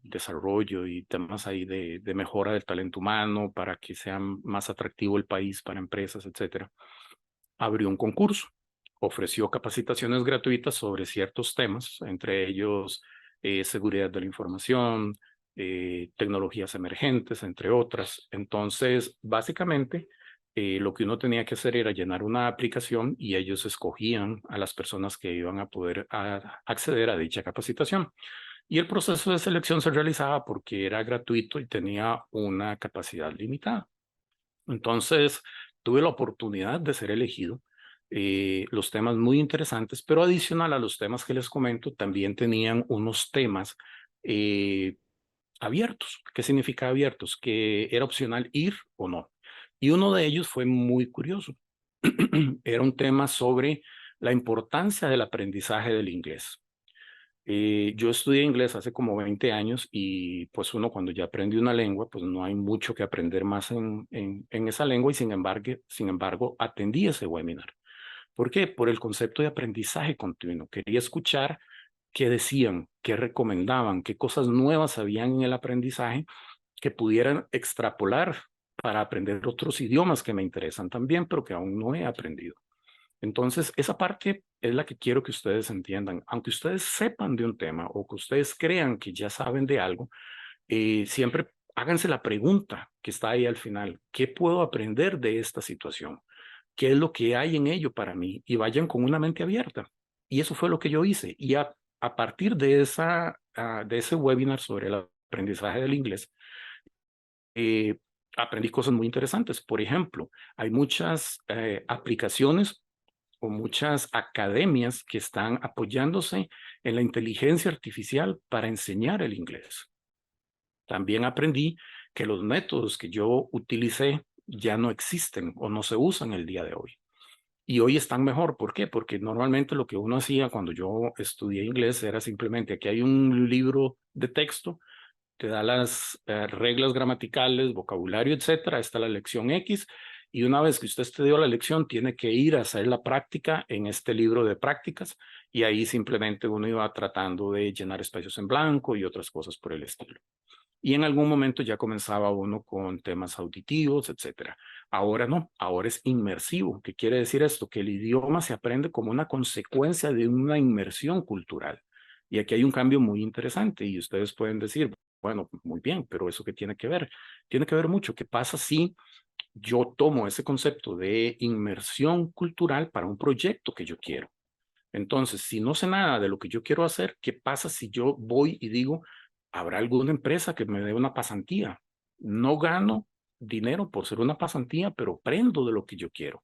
desarrollo y temas ahí de mejora del talento humano para que sea más atractivo el país para empresas, etcétera, abrió un concurso, ofreció capacitaciones gratuitas sobre ciertos temas, entre ellos seguridad de la información, tecnologías emergentes, entre otras. Entonces, básicamente, lo que uno tenía que hacer era llenar una aplicación y ellos escogían a las personas que iban a poder acceder a dicha capacitación. Y el proceso de selección se realizaba porque era gratuito y tenía una capacidad limitada. Entonces, tuve la oportunidad de ser elegido. Los temas muy interesantes, pero adicional a los temas que les comento, también tenían unos temas eh, abiertos. ¿Qué significa abiertos? Que era opcional ir o no. Y uno de ellos fue muy curioso. Era un tema sobre la importancia del aprendizaje del inglés. Yo estudié inglés hace como 20 años y pues uno cuando ya aprende una lengua, pues no hay mucho que aprender más en esa lengua y sin embargo atendí ese webinar. ¿Por qué? Por el concepto de aprendizaje continuo. Quería escuchar qué decían, qué recomendaban, qué cosas nuevas habían en el aprendizaje que pudieran extrapolar para aprender otros idiomas que me interesan también, pero que aún no he aprendido. Entonces, esa parte es la que quiero que ustedes entiendan. Aunque ustedes sepan de un tema o que ustedes crean que ya saben de algo, siempre háganse la pregunta que está ahí al final. ¿Qué puedo aprender de esta situación? ¿Qué es lo que hay en ello para mí? Y vayan con una mente abierta. Y eso fue lo que yo hice. Y a partir de, de ese webinar sobre el aprendizaje del inglés, eh, aprendí cosas muy interesantes. Por ejemplo, hay muchas aplicaciones o muchas academias que están apoyándose en la inteligencia artificial para enseñar el inglés. También aprendí que los métodos que yo utilicé ya no existen o no se usan el día de hoy. Y hoy están mejor. ¿Por qué? Porque normalmente lo que uno hacía cuando yo estudié inglés era simplemente aquí hay un libro de texto, te da las reglas gramaticales, vocabulario, etcétera. Está la lección X. Y una vez que usted estudió la lección, tiene que ir a hacer la práctica en este libro de prácticas. Y ahí simplemente uno iba tratando de llenar espacios en blanco y otras cosas por el estilo. Y en algún momento ya comenzaba uno con temas auditivos, etcétera. Ahora no, ahora es inmersivo. ¿Qué quiere decir esto? Que el idioma se aprende como una consecuencia de una inmersión cultural. Y aquí hay un cambio muy interesante y ustedes pueden decir, bueno, muy bien, pero ¿eso qué tiene que ver? Tiene que ver mucho. ¿Qué pasa si yo tomo ese concepto de inmersión cultural para un proyecto que yo quiero? Entonces, si no sé nada de lo que yo quiero hacer, ¿qué pasa si yo voy y digo, habrá alguna empresa que me dé una pasantía? No gano dinero por ser una pasantía, pero aprendo de lo que yo quiero.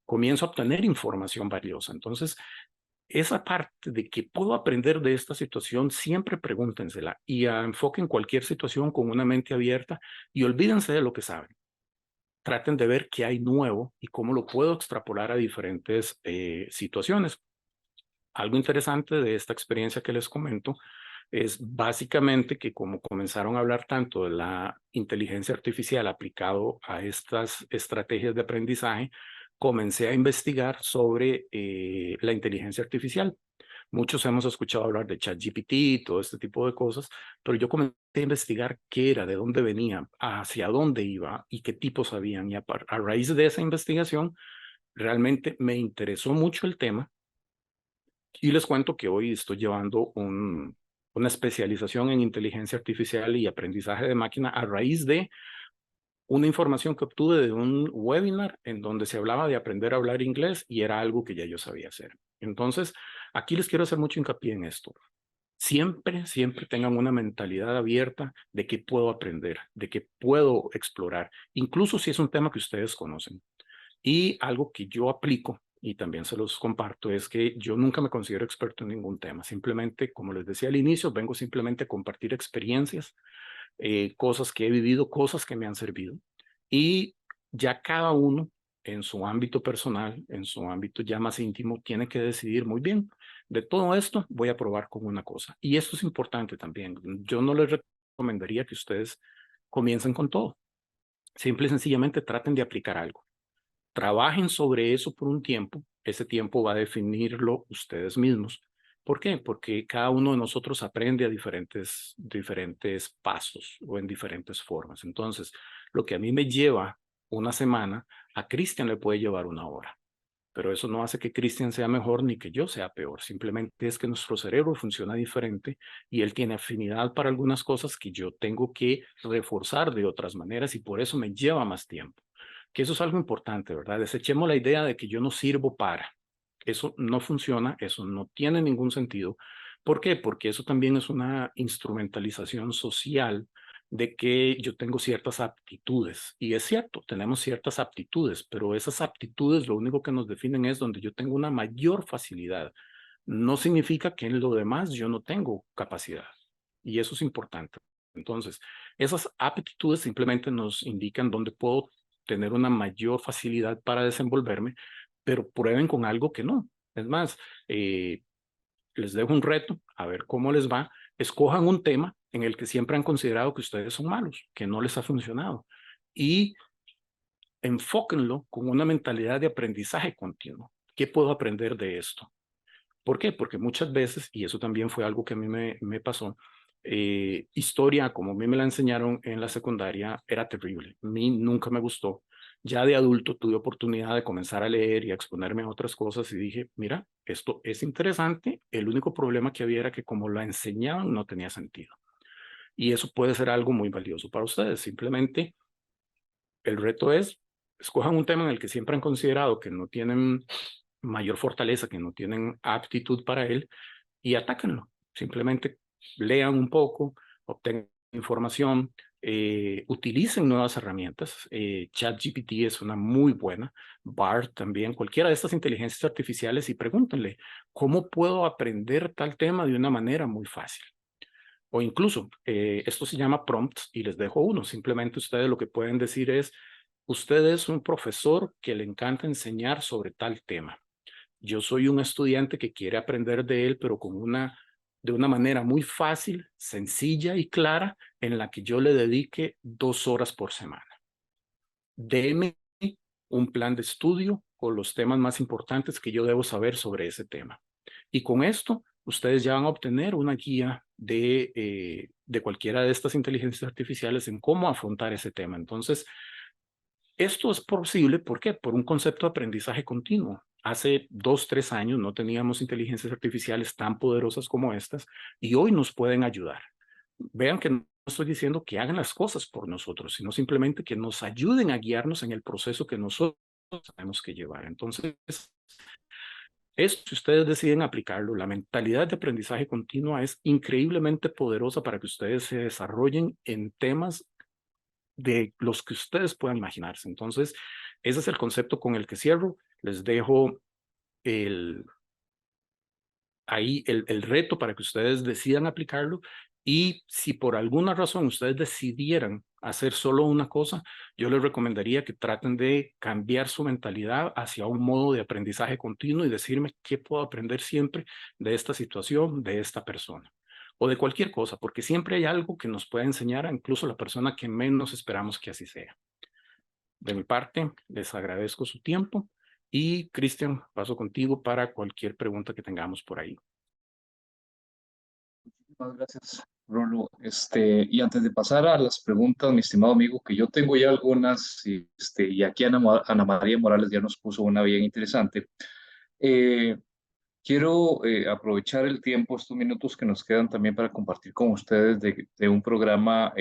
Comienzo a obtener información valiosa. Entonces, esa parte de que puedo aprender de esta situación, siempre pregúntensela y enfoquen cualquier situación con una mente abierta y olvídense de lo que saben. Traten de ver qué hay nuevo y cómo lo puedo extrapolar a diferentes situaciones. Algo interesante de esta experiencia que les comento es básicamente que como comenzaron a hablar tanto de la inteligencia artificial aplicado a estas estrategias de aprendizaje, comencé a investigar sobre la inteligencia artificial. Muchos hemos escuchado hablar de ChatGPT y todo este tipo de cosas, pero yo comencé a investigar qué era, de dónde venía, hacia dónde iba y qué tipos habían. Y a raíz de esa investigación, realmente me interesó mucho el tema y les cuento que hoy estoy llevando una especialización en inteligencia artificial y aprendizaje de máquina a raíz de una información que obtuve de un webinar en donde se hablaba de aprender a hablar inglés y era algo que ya yo sabía hacer. Entonces, aquí les quiero hacer mucho hincapié en esto. Siempre, siempre tengan una mentalidad abierta de que puedo aprender, de que puedo explorar, incluso si es un tema que ustedes conocen. Y algo que yo aplico y también se los comparto es que yo nunca me considero experto en ningún tema. Simplemente, como les decía al inicio, vengo simplemente a compartir experiencias, cosas que he vivido, cosas que me han servido. Y ya cada uno en su ámbito personal, en su ámbito ya más íntimo, tiene que decidir muy bien. De todo esto voy a probar con una cosa. Y esto es importante también. Yo no les recomendaría que ustedes comiencen con todo. Simple y sencillamente traten de aplicar algo. Trabajen sobre eso por un tiempo. Ese tiempo va a definirlo ustedes mismos. ¿Por qué? Porque cada uno de nosotros aprende a diferentes pasos o en diferentes formas. Entonces, lo que a mí me lleva una semana, a Cristian le puede llevar una hora. Pero eso no hace que Cristian sea mejor ni que yo sea peor. Simplemente es que nuestro cerebro funciona diferente y él tiene afinidad para algunas cosas que yo tengo que reforzar de otras maneras y por eso me lleva más tiempo. Que eso es algo importante, ¿verdad? Desechemos la idea de que yo no sirvo para. Eso no funciona, eso no tiene ningún sentido. ¿Por qué? Porque eso también es una instrumentalización social de que yo tengo ciertas aptitudes. Y es cierto, tenemos ciertas aptitudes, pero esas aptitudes lo único que nos definen es donde yo tengo una mayor facilidad. No significa que en lo demás yo no tengo capacidad. Y eso es importante. Entonces, esas aptitudes simplemente nos indican dónde puedo tener una mayor facilidad para desenvolverme, pero prueben con algo que no. Es más, les dejo un reto, a ver cómo les va. Escojan un tema en el que siempre han considerado que ustedes son malos, que no les ha funcionado, y enfóquenlo con una mentalidad de aprendizaje continuo. ¿Qué puedo aprender de esto? ¿Por qué? Porque muchas veces, y eso también fue algo que a mí me pasó, historia, como a mí me la enseñaron en la secundaria, era terrible. A mí nunca me gustó. Ya de adulto tuve oportunidad de comenzar a leer y a exponerme a otras cosas y dije, mira, esto es interesante. El único problema que había era que como la enseñaban no tenía sentido. Y eso puede ser algo muy valioso para ustedes. Simplemente el reto es, escojan un tema en el que siempre han considerado que no tienen mayor fortaleza, que no tienen aptitud para él y atáquenlo. Simplemente lean un poco, obtengan información, utilicen nuevas herramientas. ChatGPT es una muy buena, BART también, cualquiera de estas inteligencias artificiales y pregúntenle, ¿cómo puedo aprender tal tema de una manera muy fácil? O incluso, esto se llama prompts y les dejo uno. Simplemente ustedes lo que pueden decir es, usted es un profesor que le encanta enseñar sobre tal tema. Yo soy un estudiante que quiere aprender de él, pero de una manera muy fácil, sencilla y clara, en la que yo le dedique 2 horas por semana. Deme un plan de estudio con los temas más importantes que yo debo saber sobre ese tema. Y con esto, ustedes ya van a obtener una guía de cualquiera de estas inteligencias artificiales en cómo afrontar ese tema. Entonces, esto es posible, ¿por qué? Por un concepto de aprendizaje continuo. Hace 2, 3 años no teníamos inteligencias artificiales tan poderosas como estas y hoy nos pueden ayudar. Vean que no estoy diciendo que hagan las cosas por nosotros, sino simplemente que nos ayuden a guiarnos en el proceso que nosotros tenemos que llevar. Entonces, Esto, si ustedes deciden aplicarlo, la mentalidad de aprendizaje continua es increíblemente poderosa para que ustedes se desarrollen en temas de los que ustedes puedan imaginarse. Entonces, ese es el concepto con el que cierro. Les dejo ahí el reto para que ustedes decidan aplicarlo, y si por alguna razón ustedes decidieran hacer solo una cosa, yo les recomendaría que traten de cambiar su mentalidad hacia un modo de aprendizaje continuo y decirme qué puedo aprender siempre de esta situación, de esta persona o de cualquier cosa, porque siempre hay algo que nos puede enseñar a incluso la persona que menos esperamos que así sea. De mi parte, les agradezco su tiempo y Cristian, paso contigo para cualquier pregunta que tengamos por ahí. Muchas gracias, Rolo. Y antes de pasar a las preguntas, mi estimado amigo, que yo tengo ya algunas, y aquí Ana María Morales ya nos puso una bien interesante. Eh, Quiero aprovechar el tiempo, estos minutos que nos quedan también para compartir con ustedes de un programa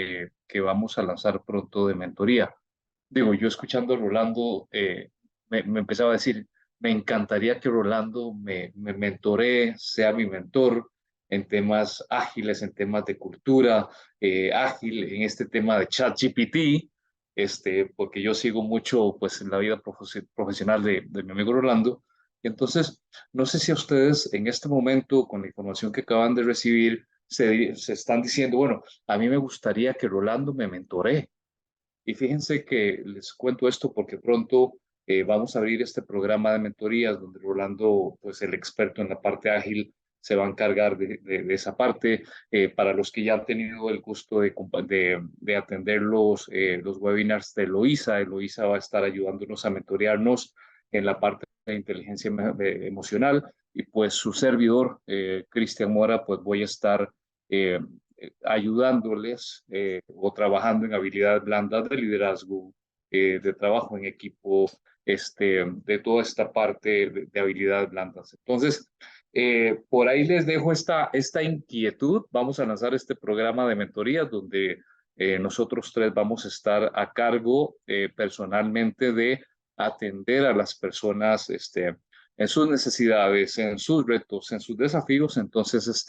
que vamos a lanzar pronto de mentoría. Digo, yo escuchando a Rolando, me empezaba a decir, me encantaría que Rolando me mentoree, sea mi mentor en temas ágiles, en temas de cultura ágil, en este tema de ChatGPT, porque yo sigo mucho pues, en la vida profesional de mi amigo Rolando. Y entonces, no sé si a ustedes en este momento, con la información que acaban de recibir, se están diciendo, bueno, a mí me gustaría que Rolando me mentoree. Y fíjense que les cuento esto porque pronto vamos a abrir este programa de mentorías donde Rolando, pues el experto en la parte ágil, se va a encargar de esa parte. Para los que ya han tenido el gusto de atender los webinars de Eloisa va a estar ayudándonos a mentorearnos en la parte de inteligencia emocional. Y pues su servidor, Cristian Mora, pues voy a estar eh, ayudándoles o trabajando en habilidades blandas de liderazgo, de trabajo en equipo, de toda esta parte de habilidades blandas. Entonces, por ahí les dejo esta inquietud. Vamos a lanzar este programa de mentorías donde nosotros tres vamos a estar a cargo personalmente de atender a las personas en sus necesidades, en sus retos, en sus desafíos. Entonces,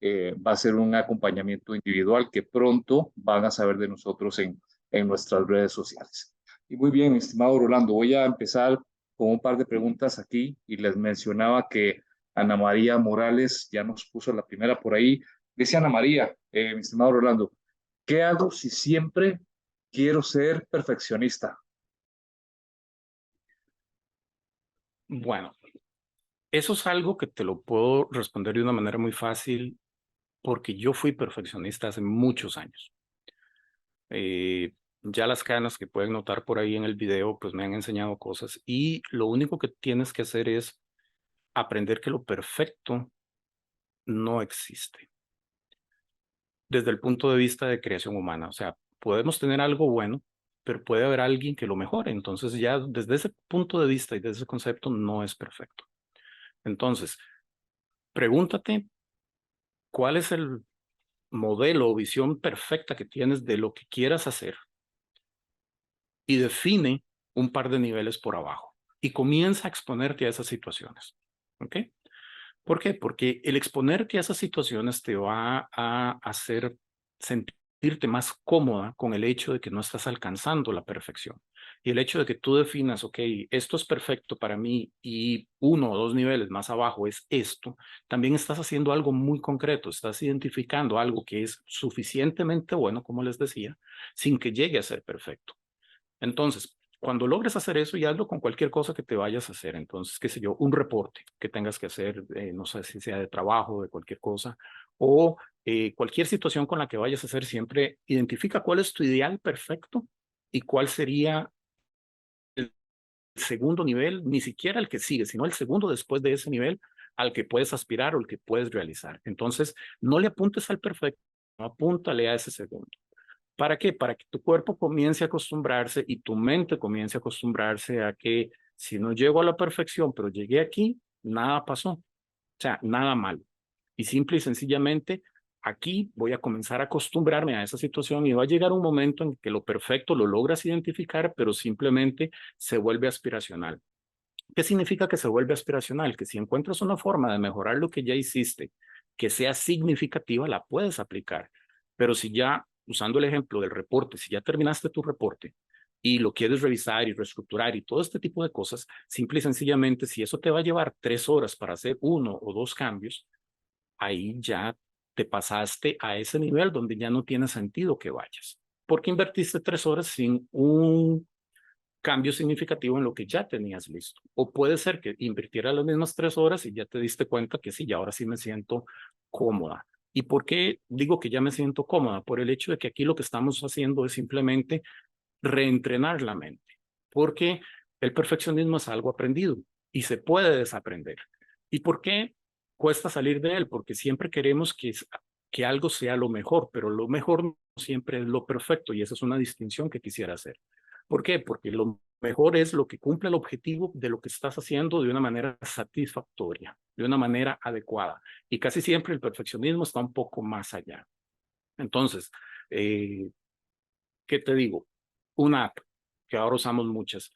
va a ser un acompañamiento individual que pronto van a saber de nosotros en nuestras redes sociales. Y muy bien, mi estimado Rolando, voy a empezar con un par de preguntas aquí y les mencionaba que Ana María Morales ya nos puso la primera por ahí. Dice Ana María, mi estimado Rolando, ¿qué hago si siempre quiero ser perfeccionista? Bueno, eso es algo que te lo puedo responder de una manera muy fácil porque yo fui perfeccionista hace muchos años. Ya las canas que pueden notar por ahí en el video, pues me han enseñado cosas y lo único que tienes que hacer es aprender que lo perfecto no existe desde el punto de vista de creación humana. O sea, podemos tener algo bueno, pero puede haber alguien que lo mejore. Entonces ya desde ese punto de vista y desde ese concepto no es perfecto. Entonces, pregúntate cuál es el modelo o visión perfecta que tienes de lo que quieras hacer y define un par de niveles por abajo y comienza a exponerte a esas situaciones. ¿Ok? ¿Por qué? Porque el exponerte a esas situaciones te va a hacer sentirte más cómoda con el hecho de que no estás alcanzando la perfección. Y el hecho de que tú definas, ok, esto es perfecto para mí y uno o dos niveles más abajo es esto, también estás haciendo algo muy concreto, estás identificando algo que es suficientemente bueno, como les decía, sin que llegue a ser perfecto. Entonces, cuando logres hacer eso, y hazlo con cualquier cosa que te vayas a hacer. Entonces, qué sé yo, un reporte que tengas que hacer, no sé si sea de trabajo, de cualquier cosa, o cualquier situación con la que vayas a hacer, siempre identifica cuál es tu ideal perfecto y cuál sería el segundo nivel, ni siquiera el que sigue, sino el segundo después de ese nivel al que puedes aspirar o el que puedes realizar. Entonces, no le apuntes al perfecto, no apúntale a ese segundo. ¿Para qué? Para que tu cuerpo comience a acostumbrarse y tu mente comience a acostumbrarse a que si no llego a la perfección, pero llegué aquí, nada pasó. O sea, nada malo. Y simple y sencillamente, aquí voy a comenzar a acostumbrarme a esa situación y va a llegar un momento en que lo perfecto lo logras identificar, pero simplemente se vuelve aspiracional. ¿Qué significa que se vuelve aspiracional? Que si encuentras una forma de mejorar lo que ya hiciste, que sea significativa, la puedes aplicar. Pero si ya, usando el ejemplo del reporte, si ya terminaste tu reporte y lo quieres revisar y reestructurar y todo este tipo de cosas, simple y sencillamente, si eso te va a llevar 3 horas para hacer 1 o 2 cambios, ahí ya te pasaste a ese nivel donde ya no tiene sentido que vayas. Porque invertiste 3 horas sin un cambio significativo en lo que ya tenías listo. O puede ser que invirtiera las mismas 3 horas y ya te diste cuenta que sí, ya ahora sí me siento cómoda. ¿Y por qué digo que ya me siento cómoda? Por el hecho de que aquí lo que estamos haciendo es simplemente reentrenar la mente, porque el perfeccionismo es algo aprendido y se puede desaprender. ¿Y por qué cuesta salir de él? Porque siempre queremos que algo sea lo mejor, pero lo mejor no siempre es lo perfecto y esa es una distinción que quisiera hacer. ¿Por qué? Porque lo mejor es lo que cumple el objetivo de lo que estás haciendo de una manera satisfactoria, de una manera adecuada. Y casi siempre el perfeccionismo está un poco más allá. Entonces, ¿qué te digo? Una app, que ahora usamos muchas.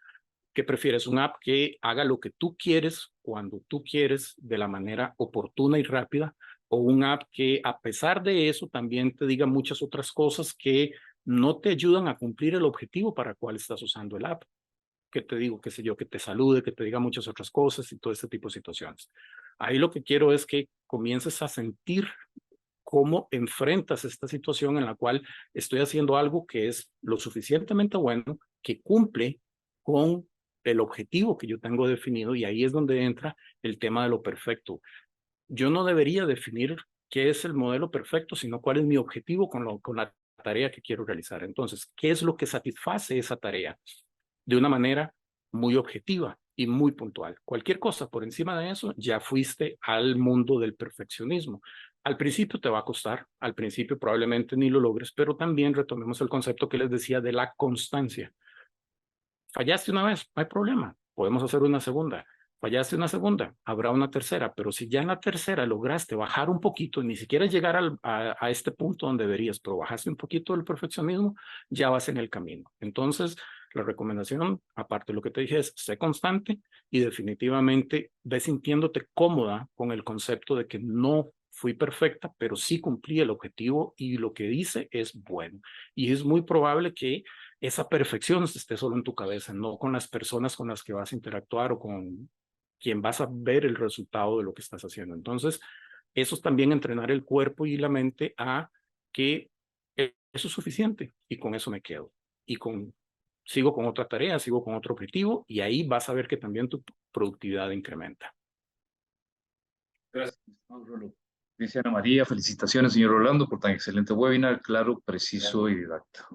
¿Qué prefieres? ¿Una app que haga lo que tú quieres, cuando tú quieres, de la manera oportuna y rápida? ¿O una app que a pesar de eso también te diga muchas otras cosas que no te ayudan a cumplir el objetivo para el cual estás usando el app? Que te digo, qué sé yo, que te salude, que te diga muchas otras cosas y todo este tipo de situaciones. Ahí lo que quiero es que comiences a sentir cómo enfrentas esta situación en la cual estoy haciendo algo que es lo suficientemente bueno, que cumple con el objetivo que yo tengo definido, y ahí es donde entra el tema de lo perfecto. Yo no debería definir qué es el modelo perfecto, sino cuál es mi objetivo con la tarea que quiero realizar. Entonces, ¿qué es lo que satisface esa tarea? De una manera muy objetiva y muy puntual. Cualquier cosa por encima de eso, ya fuiste al mundo del perfeccionismo. Al principio te va a costar, al principio probablemente ni lo logres, pero también retomemos el concepto que les decía de la constancia. Fallaste una vez, no hay problema, podemos hacer una segunda. Fallaste una segunda, habrá una tercera, pero si ya en la tercera lograste bajar un poquito, ni siquiera llegar a este punto donde deberías, pero bajaste un poquito del perfeccionismo, ya vas en el camino. Entonces, la recomendación, aparte de lo que te dije, es sé constante y definitivamente ve sintiéndote cómoda con el concepto de que no fui perfecta, pero sí cumplí el objetivo y lo que dice es bueno. Y es muy probable que esa perfección esté solo en tu cabeza, no con las personas con las que vas a interactuar o con quien vas a ver el resultado de lo que estás haciendo. Entonces, eso es también entrenar el cuerpo y la mente a que eso es suficiente y con eso me quedo. Y sigo con otra tarea, sigo con otro objetivo y ahí vas a ver que también tu productividad incrementa. Gracias, Rolo. Dice Ana María, felicitaciones, señor Rolando, por tan excelente webinar, claro, preciso y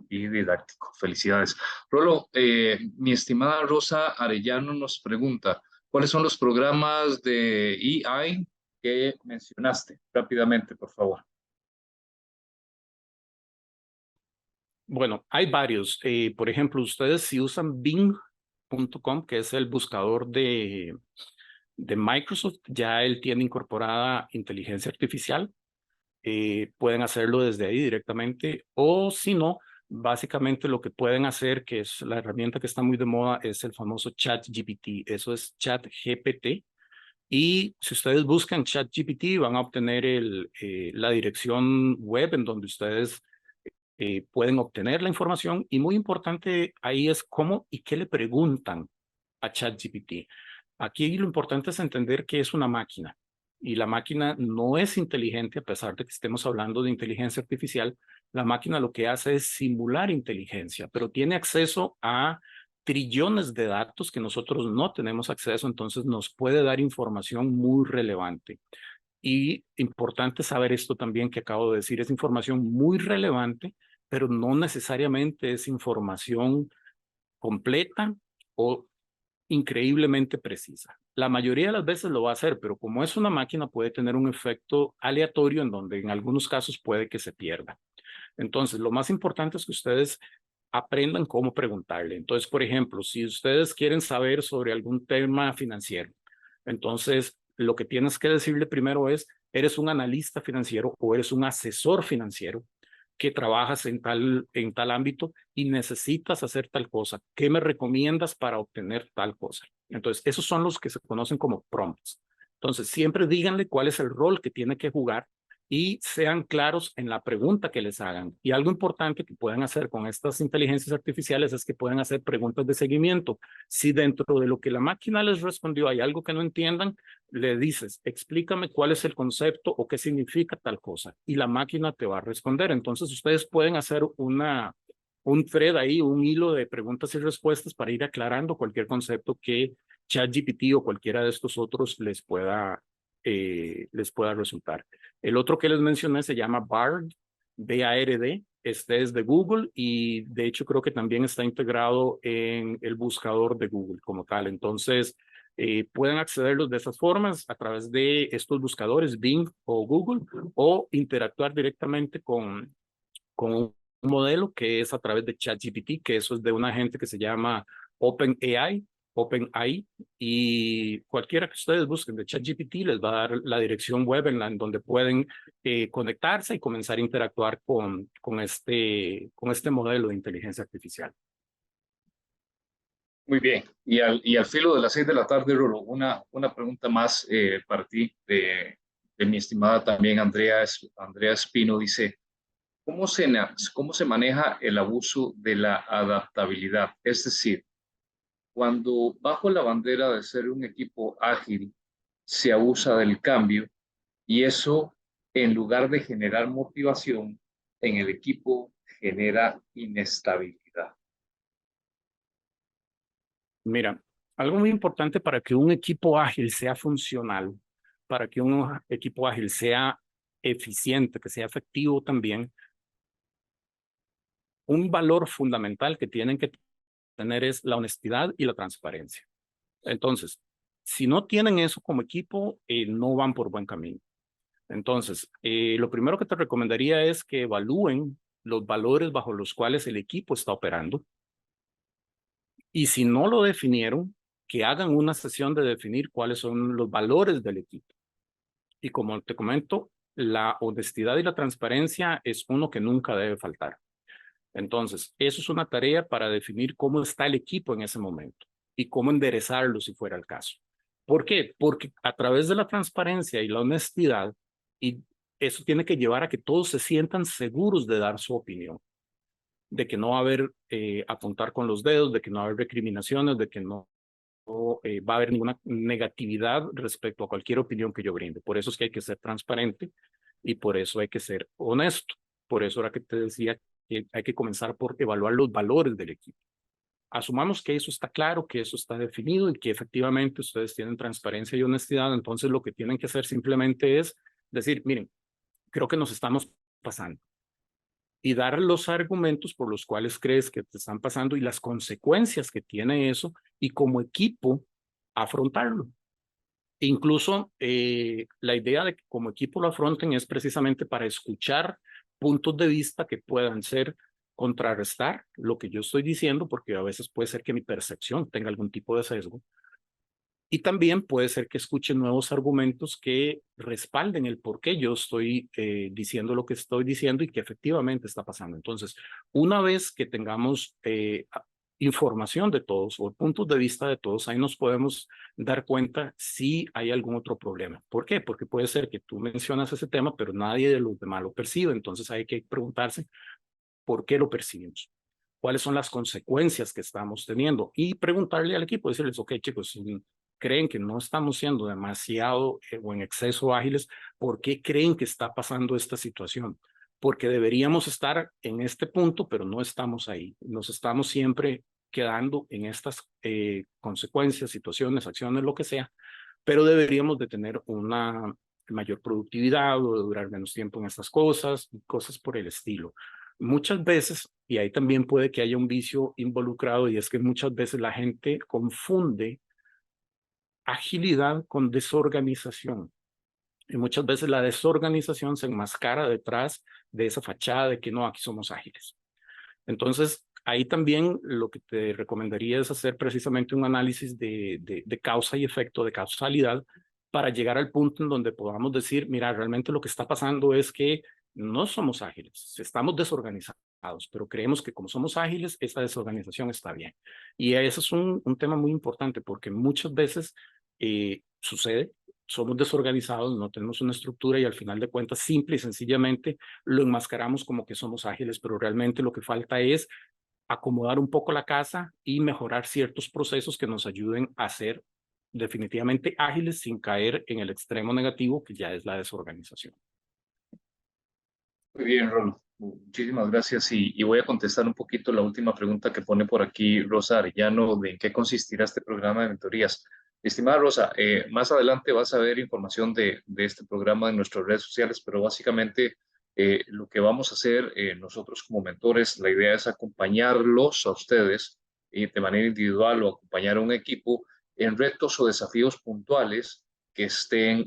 didáctico. Felicidades. Rolo, mi estimada Rosa Arellano nos pregunta, ¿cuáles son los programas de EI que mencionaste? Rápidamente, por favor. Bueno, hay varios. Por ejemplo, ustedes si usan Bing.com, que es el buscador de Microsoft, ya él tiene incorporada inteligencia artificial. Pueden hacerlo desde ahí directamente, o si no, básicamente lo que pueden hacer, que es la herramienta que está muy de moda, es el famoso ChatGPT. Eso es ChatGPT. Y si ustedes buscan ChatGPT, van a obtener la dirección web en donde ustedes pueden obtener la información. Y muy importante ahí es cómo y qué le preguntan a ChatGPT. Aquí lo importante es entender que es una máquina y la máquina no es inteligente a pesar de que estemos hablando de inteligencia artificial. La máquina lo que hace es simular inteligencia, pero tiene acceso a trillones de datos que nosotros no tenemos acceso, entonces nos puede dar información muy relevante. Y importante saber esto también que acabo de decir, es información muy relevante, pero no necesariamente es información completa o increíblemente precisa. La mayoría de las veces lo va a hacer, pero como es una máquina, puede tener un efecto aleatorio en donde en algunos casos puede que se pierda. Entonces, lo más importante es que ustedes aprendan cómo preguntarle. Entonces, por ejemplo, si ustedes quieren saber sobre algún tema financiero, entonces lo que tienes que decirle primero es, ¿eres un analista financiero o eres un asesor financiero que trabajas en tal ámbito y necesitas hacer tal cosa? ¿Qué me recomiendas para obtener tal cosa? Entonces, esos son los que se conocen como prompts. Entonces, siempre díganle cuál es el rol que tiene que jugar y sean claros en la pregunta que les hagan. Y algo importante que pueden hacer con estas inteligencias artificiales es que pueden hacer preguntas de seguimiento. Si dentro de lo que la máquina les respondió hay algo que no entiendan, le dices, explícame cuál es el concepto o qué significa tal cosa. Y la máquina te va a responder. Entonces, ustedes pueden hacer un thread ahí, un hilo de preguntas y respuestas para ir aclarando cualquier concepto que ChatGPT o cualquiera de estos otros les pueda resultar. El otro que les mencioné se llama Bard, B-A-R-D. Este es de Google y de hecho creo que también está integrado en el buscador de Google como tal. Entonces, pueden accederlos de esas formas a través de estos buscadores, Bing o Google, o interactuar directamente con un modelo que es a través de ChatGPT, que eso es de una gente que se llama OpenAI, y cualquiera que ustedes busquen de ChatGPT les va a dar la dirección web en donde pueden conectarse y comenzar a interactuar con este modelo de inteligencia artificial. Muy bien. Y al filo de las 6 de la tarde, Rolo, una pregunta más para ti, de mi estimada también Andrea Espino, dice, ¿cómo se maneja el abuso de la adaptabilidad? Es decir, cuando bajo la bandera de ser un equipo ágil, se abusa del cambio y eso, en lugar de generar motivación en el equipo, genera inestabilidad. Mira, algo muy importante para que un equipo ágil sea funcional, para que un equipo ágil sea eficiente, que sea efectivo también, un valor fundamental que tienen que tener es la honestidad y la transparencia. Entonces, si no tienen eso como equipo, no van por buen camino. Entonces, lo primero que te recomendaría es que evalúen los valores bajo los cuales el equipo está operando. Y si no lo definieron, que hagan una sesión de definir cuáles son los valores del equipo. Y como te comento, la honestidad y la transparencia es uno que nunca debe faltar. Entonces, eso es una tarea para definir cómo está el equipo en ese momento y cómo enderezarlo si fuera el caso. ¿Por qué? Porque a través de la transparencia y la honestidad, y eso tiene que llevar a que todos se sientan seguros de dar su opinión, de que no va a haber apuntar con los dedos, de que no va a haber recriminaciones, de que no va a haber ninguna negatividad respecto a cualquier opinión que yo brinde. Por eso es que hay que ser transparente y por eso hay que ser honesto. Por eso era que te decía que hay que comenzar por evaluar los valores del equipo. Asumamos que eso está claro, que eso está definido y que efectivamente ustedes tienen transparencia y honestidad. Entonces lo que tienen que hacer simplemente es decir, miren, creo que nos estamos pasando y dar los argumentos por los cuales crees que te están pasando y las consecuencias que tiene eso y como equipo afrontarlo. Incluso la idea de que como equipo lo afronten es precisamente para escuchar puntos de vista que puedan ser contrarrestar lo que yo estoy diciendo, porque a veces puede ser que mi percepción tenga algún tipo de sesgo. Y también puede ser que escuchen nuevos argumentos que respalden el por qué yo estoy diciendo lo que estoy diciendo y que efectivamente está pasando. Entonces, una vez que tengamos información de todos o puntos de vista de todos, ahí nos podemos dar cuenta si hay algún otro problema. ¿Por qué? Porque puede ser que tú mencionas ese tema, pero nadie de los demás lo percibe. Entonces hay que preguntarse por qué lo percibimos. ¿Cuáles son las consecuencias que estamos teniendo? Y preguntarle al equipo, decirles, ok, chicos, creen que no estamos siendo demasiado o en exceso ágiles, ¿por qué creen que está pasando esta situación? Porque deberíamos estar en este punto, pero no estamos ahí. Nos estamos siempre quedando en estas consecuencias, situaciones, acciones, lo que sea, pero deberíamos de tener una mayor productividad o de durar menos tiempo en estas cosas, cosas por el estilo. Muchas veces, y ahí también puede que haya un vicio involucrado, y es que muchas veces la gente confunde agilidad con desorganización. Y muchas veces la desorganización se enmascara detrás de esa fachada de que no, aquí somos ágiles. Entonces, ahí también lo que te recomendaría es hacer precisamente un análisis de causa y efecto, de causalidad, para llegar al punto en donde podamos decir, mira, realmente lo que está pasando es que no somos ágiles, estamos desorganizados. pero creemos que como somos ágiles, esa desorganización está bien. Y ese es un tema muy importante porque muchas veces sucede, somos desorganizados, no tenemos una estructura y al final de cuentas simple y sencillamente lo enmascaramos como que somos ágiles, pero realmente lo que falta es acomodar un poco la casa y mejorar ciertos procesos que nos ayuden a ser definitivamente ágiles sin caer en el extremo negativo que ya es la desorganización. Muy bien, Rolo. Muchísimas gracias. Y voy a contestar un poquito la última pregunta que pone por aquí Rosa Arellano, de en qué consistirá este programa de mentorías. Estimada Rosa, más adelante vas a ver información de este programa en nuestras redes sociales, pero básicamente lo que vamos a hacer nosotros como mentores, la idea es acompañarlos a ustedes de manera individual o acompañar a un equipo en retos o desafíos puntuales que estén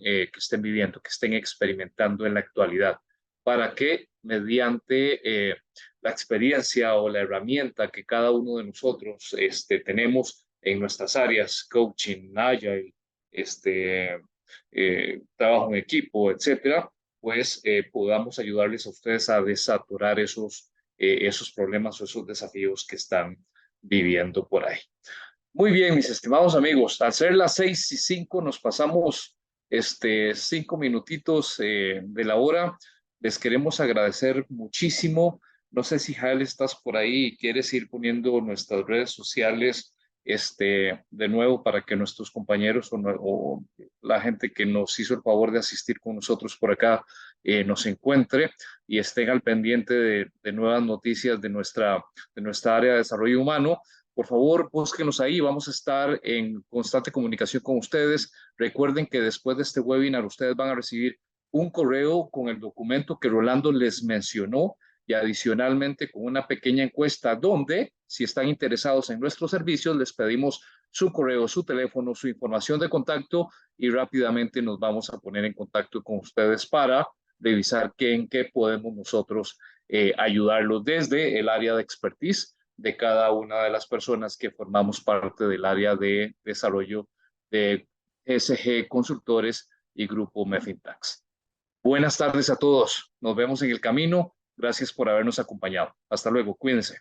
viviendo, que estén experimentando en la actualidad para que mediante la experiencia o la herramienta que cada uno de nosotros tenemos en nuestras áreas, coaching, agile, trabajo en equipo, etcétera, pues podamos ayudarles a ustedes a desaturar esos problemas o esos desafíos que están viviendo por ahí. Muy bien, mis estimados amigos, al ser las 6:05 nos pasamos 5 minutitos de la hora. Les queremos agradecer muchísimo. No sé si Jael estás por ahí y quieres ir poniendo nuestras redes sociales de nuevo para que nuestros compañeros o la gente que nos hizo el favor de asistir con nosotros por acá nos encuentre y estén al pendiente de nuevas noticias de nuestra área de desarrollo humano. Por favor, búsquenos ahí, vamos a estar en constante comunicación con ustedes. Recuerden que después de este webinar ustedes van a recibir un correo con el documento que Rolando les mencionó y adicionalmente con una pequeña encuesta donde, si están interesados en nuestros servicios, les pedimos su correo, su teléfono, su información de contacto y rápidamente nos vamos a poner en contacto con ustedes para revisar en qué podemos nosotros ayudarlos desde el área de expertise de cada una de las personas que formamos parte del área de desarrollo de SG Consultores y Grupo Mefintax. Buenas tardes a todos. Nos vemos en el camino. Gracias por habernos acompañado. Hasta luego. Cuídense.